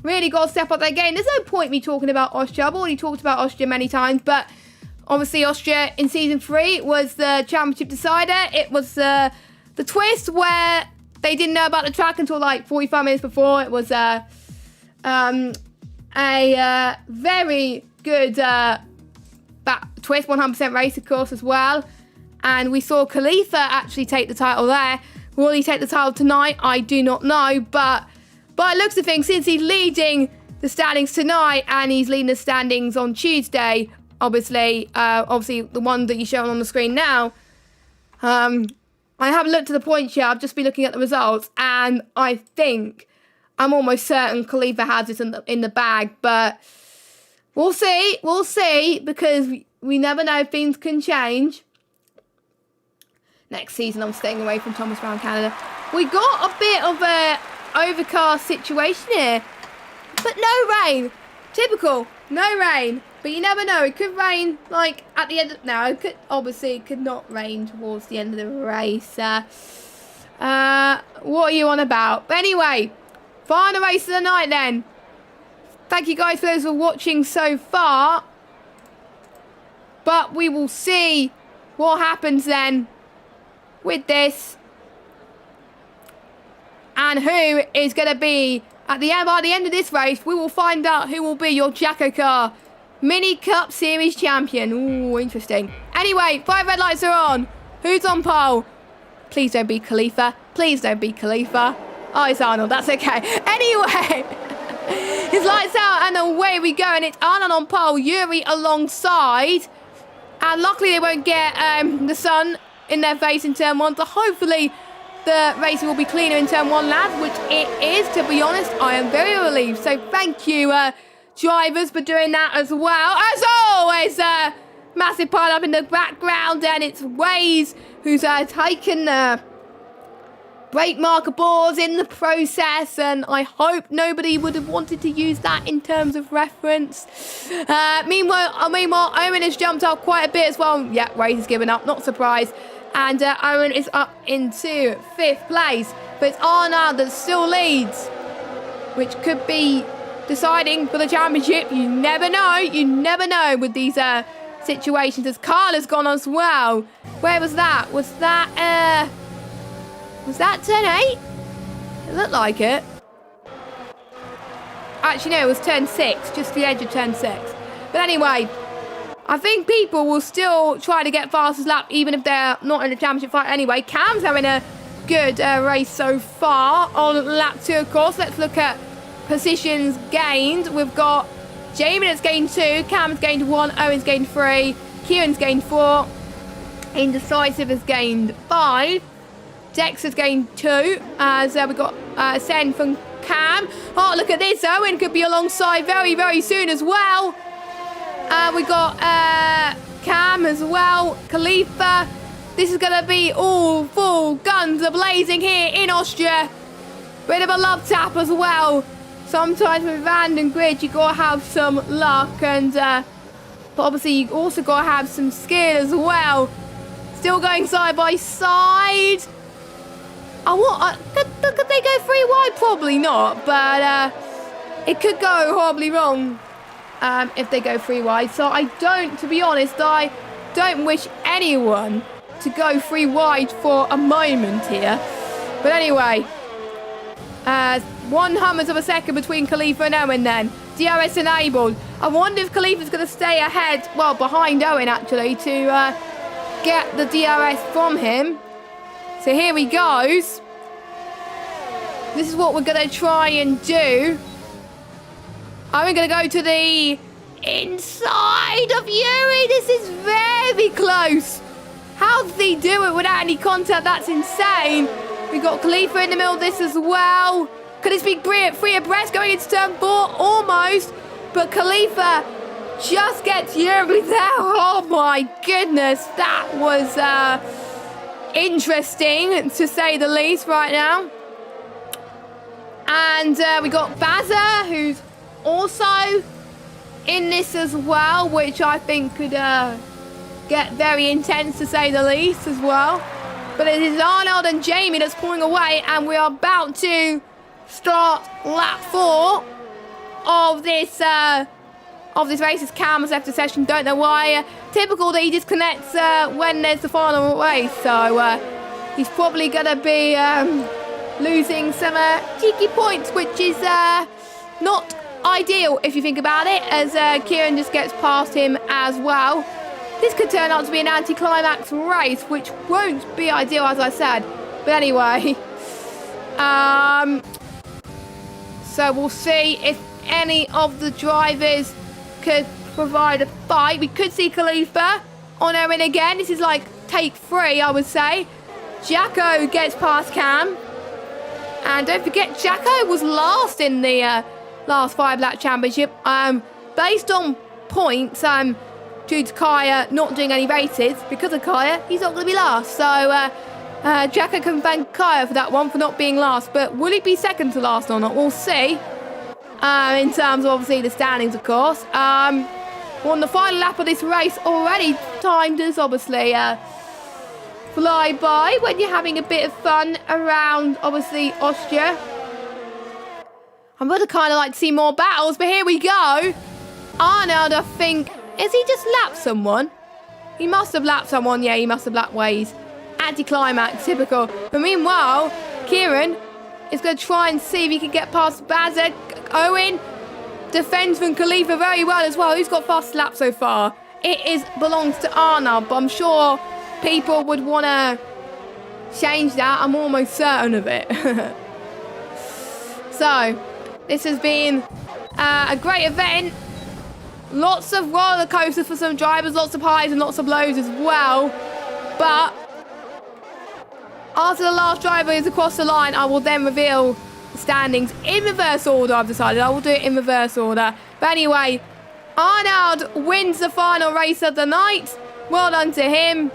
really got to step up their game. There's no point me talking about Austria. I've already talked about Austria many times, but obviously Austria in Season 3 was the championship decider. It was the twist where they didn't know about the track until like 45 minutes before. It was a very good Twist 100% race, of course, as well. And we saw Khalifa actually take the title there. Will he take the title tonight? I do not know. But by the looks of things, since he's leading the standings tonight and he's leading the standings on Tuesday, obviously the one that you're showing on the screen now, I haven't looked at the points yet. I've just been looking at the results. And I'm almost certain Khalifa has it in the bag. But we'll see, because we never know, things can change. Next season, I'm staying away from Thomas Brown Canada. We got a bit of a overcast situation here, but no rain. Typical, no rain. But you never know. It could rain like at the end. It could not rain towards the end of the race. What are you on about? But anyway, final race of the night then. Thank you guys for those who are watching so far. But we will see what happens then with this, and who is going to be by the end of this race. We will find out who will be your JACKOCAR Mini Cup Series champion. Ooh, interesting. Anyway, 5 red lights are on. Who's on pole? Please don't be Khalifa. Please don't be Khalifa. Oh, it's Arnold. That's okay. Anyway, his lights out and away we go. And it's Arnold on pole, Yuri alongside. And luckily they won't get the sun in their face in turn 1, so hopefully the race will be cleaner in turn 1, lads, which it is. To be honest, I am very relieved. So thank you, drivers, for doing that as well. As always, massive pile up in the background, and it's Waze who's taken brake marker boards in the process, and I hope nobody would have wanted to use that in terms of reference. Meanwhile, Owen has jumped up quite a bit as well. Yeah, Waze has given up, not surprised. And Owen is up into 5th place. But it's Arnold that still leads, which could be deciding for the championship. You never know with these situations. As Carl has gone as well. Where was that? Was that turn 8? It looked like it. Actually, no, it was turn 6, just the edge of turn 6. But anyway, I think people will still try to get fastest lap, even if they're not in a championship fight anyway. Cam's having a good race so far on lap 2, of course. Let's look at positions gained. We've got Jamie that's gained 2, Cam's gained 1, Owen's gained 3, Kieran's gained 4, Indecisive has gained 5. Dex has gained 2, as we've got Sen from Cam. Oh, look at this. Owen could be alongside very, very soon as well. We got Cam as well. Khalifa. This is going to be all full guns a-blazing here in Austria. Bit of a love tap as well. Sometimes with random grid, you got to have some luck. But obviously, you also got to have some skill as well. Still going side by side. Could they go 3 wide? Probably not, but it could go horribly wrong if they go 3 wide. So to be honest, I don't wish anyone to go 3 wide for a moment here. But anyway, 1/100th of a second between Khalifa and Owen then. DRS enabled. I wonder if Khalifa's going to stay ahead, well, behind Owen actually, to get the DRS from him. So here he goes. This is what we're going to try and do. I'm going to go to the inside of Yuri. This is very close. How did he do it without any contact? That's insane. We've got Khalifa in the middle of this as well. Could this be free abreast going into turn 4? Almost. But Khalifa just gets Yuri there. Oh my goodness. That was interesting, to say the least, right now. And we got Bazza, who's also in this as well, which I think could get very intense, to say the least, as well. But it is Arnold and Jamie that's pulling away, and we are about to start lap 4 of this race. As Cam has left the session, don't know why. Typical that he disconnects when there's the final race, so he's probably going to be losing some cheeky points, which is not ideal if you think about it, as Kieran just gets past him as well. This could turn out to be an anticlimax race, which won't be ideal, as I said. But anyway, so we'll see if any of the drivers could provide a fight. We could see Khalifa on her in again. This is like take 3, I would say. Jacko gets past Cam. And don't forget, Jacko was last in the last 5-lap championship. Based on points, due to Kaya not doing any races, because of Kaya, he's not going to be last. So Jacko can thank Kaya for that one, for not being last. But will he be second to last or not? We'll see. In terms of, obviously, the standings, of course. We're on the final lap of this race already. Time does, obviously, fly by when you're having a bit of fun around, obviously, Austria. I would have kind of liked to see more battles, but here we go. Arnold, I think, has he just lapped someone? He must have lapped someone. Yeah, he must have lapped Waze. Anticlimax, typical. But meanwhile, Kieran is going to try and see if he can get past Bazza. Owen defends from Khalifa very well as well. Who's got fast lap so far? It belongs to Arnold, but I'm sure people would want to change that. I'm almost certain of it. So, this has been a great event. Lots of roller coasters for some drivers, lots of highs and lots of lows as well. But after the last driver is across the line, I will then reveal the standings in reverse order. I've decided I will do it in reverse order. But anyway, Arnold wins the final race of the night. Well done to him.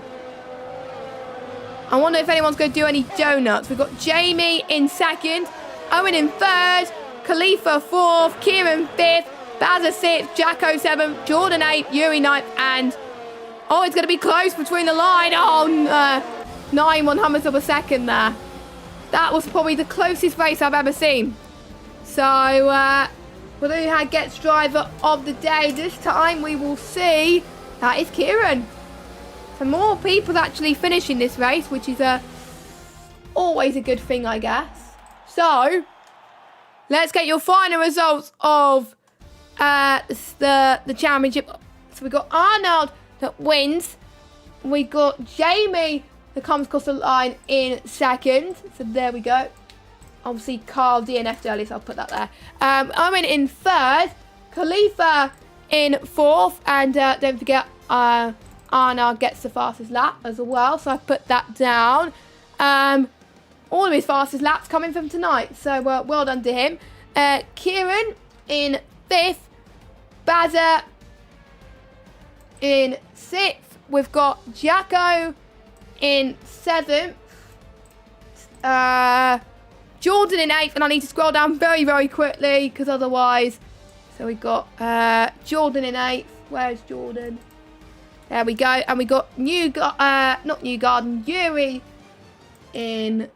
I wonder if anyone's going to do any donuts. We've got Jamie in second, Owen in third, Khalifa fourth, Kieran fifth, Bazza 6th, Jacko 7th, Jordan 8th, Yuri 9th, and... oh, it's going to be close between the line. Oh, 9/100ths of a second there. That was probably the closest race I've ever seen. So, we'll see who gets driver of the day. This time we will see that is Kieran. So more people actually finishing this race, which is always a good thing, I guess. So, let's get your final results of the championship. So we got Arnold that wins. We got Jamie that comes across the line in second. So there we go. Obviously Carl DNF'd earlier, so I'll put that there. Owen in third, Khalifa in fourth, and don't forget Arnold gets the fastest lap as well, so I put that down. All of his fastest laps coming from tonight, so well done to him. Kieran in fifth, Bazza in sixth. We've got Jacko in seventh, Jordan in eighth, and I need to scroll down very, very quickly because otherwise. So we got Jordan in eighth. Where's Jordan? There we go, and we got not Newgarden, Yuri in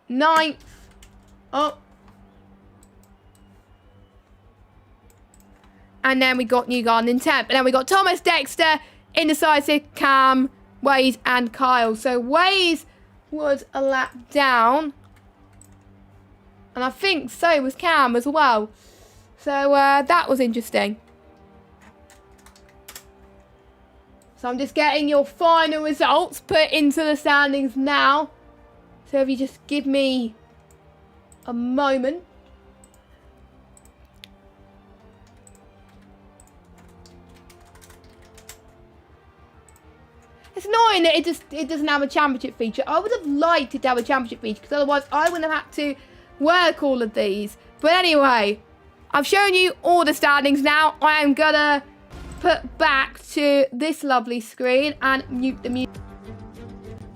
ninth. Oh. And then we got Newgarden in 10th. And then we got Thomas, Dexter, Indecisive, Cam, Waze, and Kyle. So Waze was a lap down. And I think so was Cam as well. So that was interesting. So I'm just getting your final results put into the standings now. So if you just give me a moment. It's annoying that it doesn't have a championship feature. I would have liked it to have a championship feature because otherwise I wouldn't have had to work all of these. But anyway, I've shown you all the standings now. I am going to put back to this lovely screen and mute the music.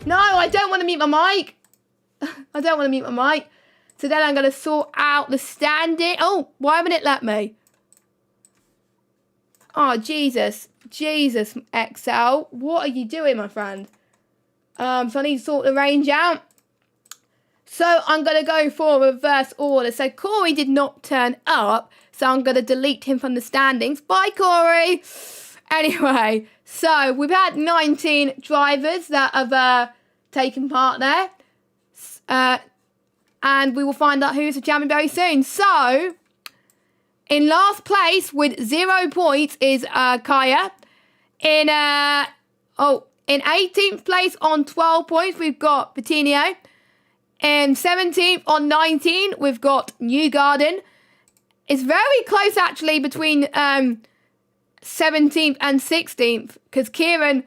No, I don't want to mute my mic. I don't want to mute my mic. So then I'm going to sort out the standing. Oh, why haven't it let me? Oh, Jesus. Jesus, Excel. What are you doing, my friend? So I need to sort the range out. So I'm going to go for reverse order. So Corey did not turn up. So I'm going to delete him from the standings. Bye, Corey. Anyway, so we've had 19 drivers that have taken part there. And we will find out who's the champion very soon. So, in last place with 0 points is Kaya. In Oh, in 18th place on 12 points, we've got Vitinho. In 17th on 19, we've got Newgarden. It's very close, actually, between 17th and 16th, because Kieran,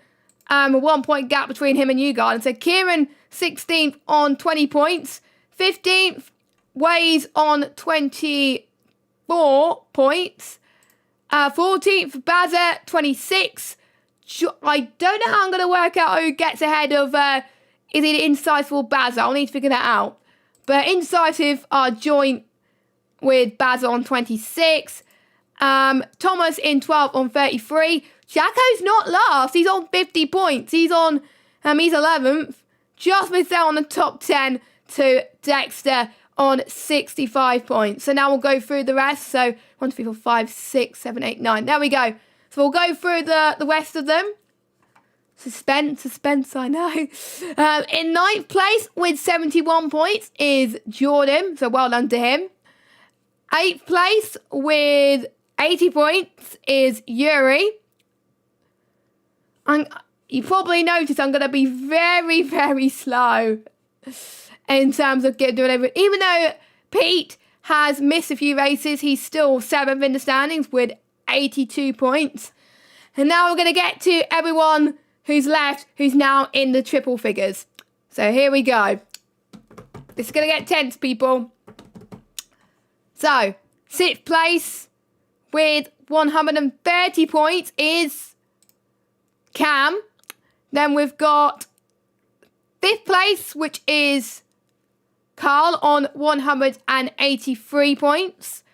a 1 point gap between him and Newgarden. So Kieran, 16th on 20 points. 15th, Waze on 24 points. 14th, Bazza, 26. I don't know how I'm going to work out who gets ahead of, is it Incisive or Bazza? I'll need to figure that out. But Incisive are joint with Bazza on 26. Thomas in 12th on 33. Jacko's not last. He's on 50 points. He's on, he's 11th. Just missed out on the top 10 to Dexter on 65 points. So now we'll go through the rest. So 1, 2, 3, 4, 5, 6, 7, 8, 9. There we go. So we'll go through the rest of them. Suspense, I know. In 9th place with 71 points is Jordan. So well done to him. 8th place with 80 points is Yuri. You probably noticed I'm going to be very, very slow in terms of doing everything. Even though Pete has missed a few races, he's still 7th in the standings with 82 points. And now we're going to get to everyone who's left, who's now in the triple figures. So here we go. This is going to get tense, people. So, 6th place with 130 points is Cam. Then we've got 5th place, which is Carl on 183 points.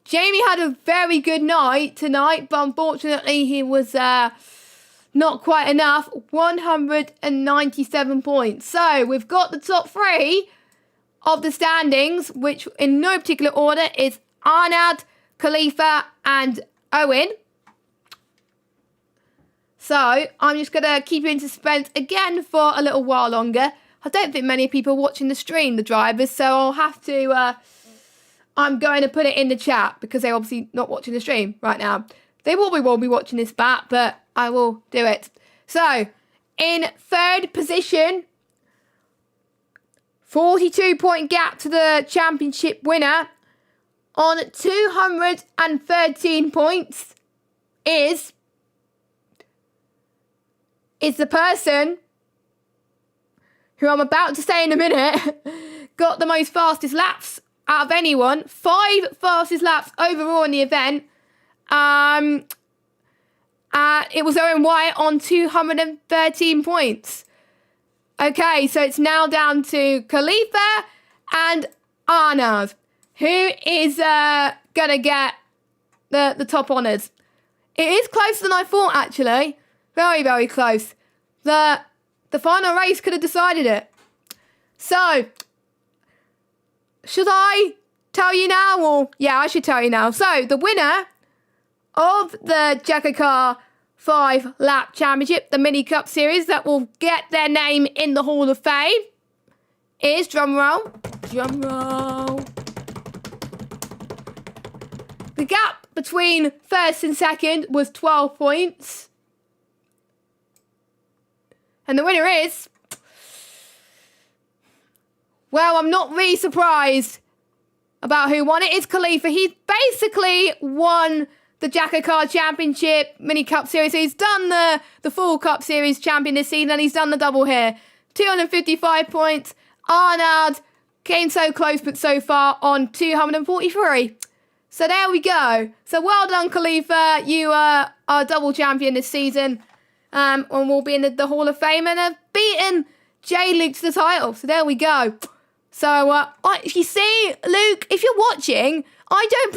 Jamie had a very good night tonight, but unfortunately he was not quite enough. 197 points. So we've got the top 3 of the standings, which in no particular order is Arnad, Khalifa and Owen. So I'm just going to keep you in suspense again for a little while longer. I don't think many people are watching the stream, the drivers, so I'll have to... I'm going to put it in the chat because they're obviously not watching the stream right now. They will be watching this back, but I will do it. So, in 3rd position, 42 point gap to the championship winner on 213 points is the person who I'm about to say in a minute got the most fastest laps out of anyone. 5 fastest laps overall in the event. It was Owen Wyatt on 213 points. Okay, so it's now down to Khalifa and Arnaz, who is going to get the top honours. It is closer than I thought, actually. Very, very close. The final race could have decided it. So, should I tell you now? Or yeah, I should tell you now. So, the winner of the JACKOCAR 5 Lap Championship, the Mini Cup Series, that will get their name in the Hall of Fame, is, drumroll, the gap between 1st and 2nd was 12 points. And the winner is... Well, I'm not really surprised about who won it. It's Khalifa. He basically won the JACKOCAR Championship Mini Cup Series. So he's done the full Cup Series champion this season, and he's done the double here. 255 points. Arnard came so close, but so far on 243. So there we go. So well done, Khalifa. You are our double champion this season. And will be in the Hall of Fame and have beaten Jluke to the title. So there we go. So if you see, Luke, if you're watching, I didn't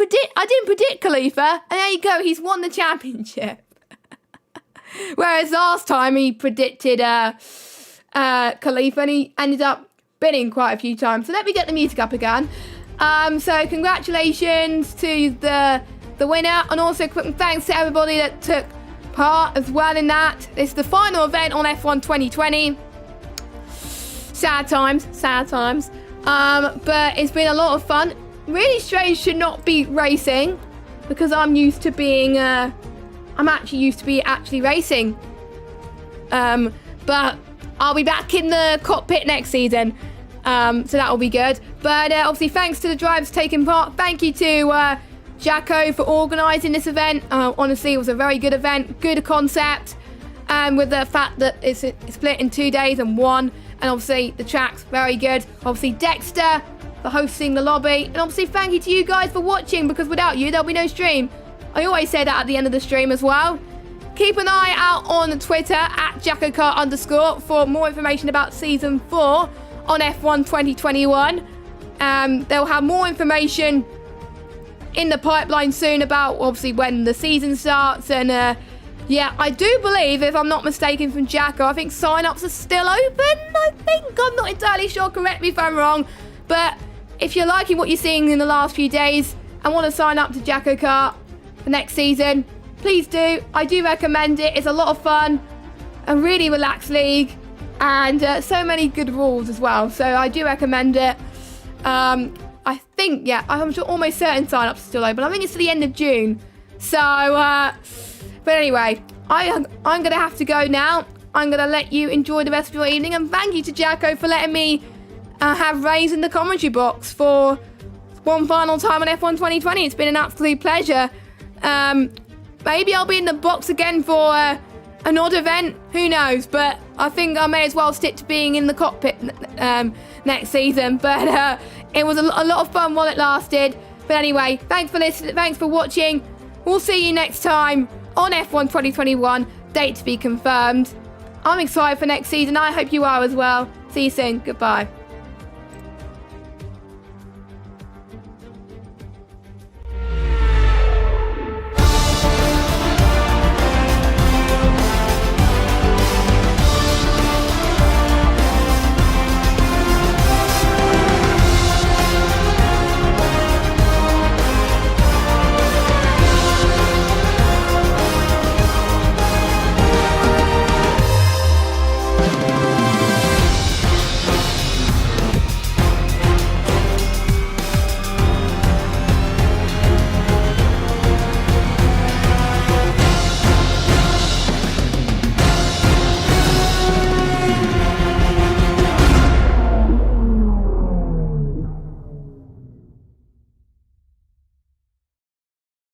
predict Khalifa, and there you go, he's won the championship. Whereas last time he predicted Khalifa, and he ended up winning quite a few times. So let me get the music up again. So congratulations to the winner, and also quick thanks to everybody that took part as well in that. It's the final event on F1 2020. Sad times. But it's been a lot of fun. Really strange to not be racing, because I'm used to being, I'm actually used to be actually racing But I'll be back in the cockpit next season. So that'll be good. But obviously, thanks to the drivers taking part. Thank you to Jacko for organising this event. Honestly, it was a very good event, good concept. With the fact that it's split in 2 days and 1. And obviously, the track's very good. Obviously, Dexter for hosting the lobby. And obviously, thank you to you guys for watching, because without you, there'll be no stream. I always say that at the end of the stream as well. Keep an eye out on Twitter at JACKOCAR_ for more information about Season 4 on F1 2021. They'll have more information in the pipeline soon about, obviously, when the season starts. And, yeah, I do believe, if I'm not mistaken from Jacko, I think sign-ups are still open, I think. I'm not entirely sure. Correct me if I'm wrong. But if you're liking what you're seeing in the last few days and want to sign up to JACKOCAR for next season, please do. I do recommend it. It's a lot of fun. A really relaxed league. And so many good rules as well. So I do recommend it. I think, yeah, I'm sure almost certain sign-ups are still open. I think it's to the end of June. So, but anyway, I'm going to have to go now. I'm going to let you enjoy the rest of your evening. And thank you to Jacko for letting me have Rays in the commentary box for one final time on F1 2020. It's been an absolute pleasure. Maybe I'll be in the box again for an odd event. Who knows? But I think I may as well stick to being in the cockpit next season. But it was a lot of fun while it lasted. But anyway, thanks for listening. Thanks for watching. We'll see you next time on F1 2021. Date to be confirmed. I'm excited for next season. I hope you are as well. See you soon. Goodbye.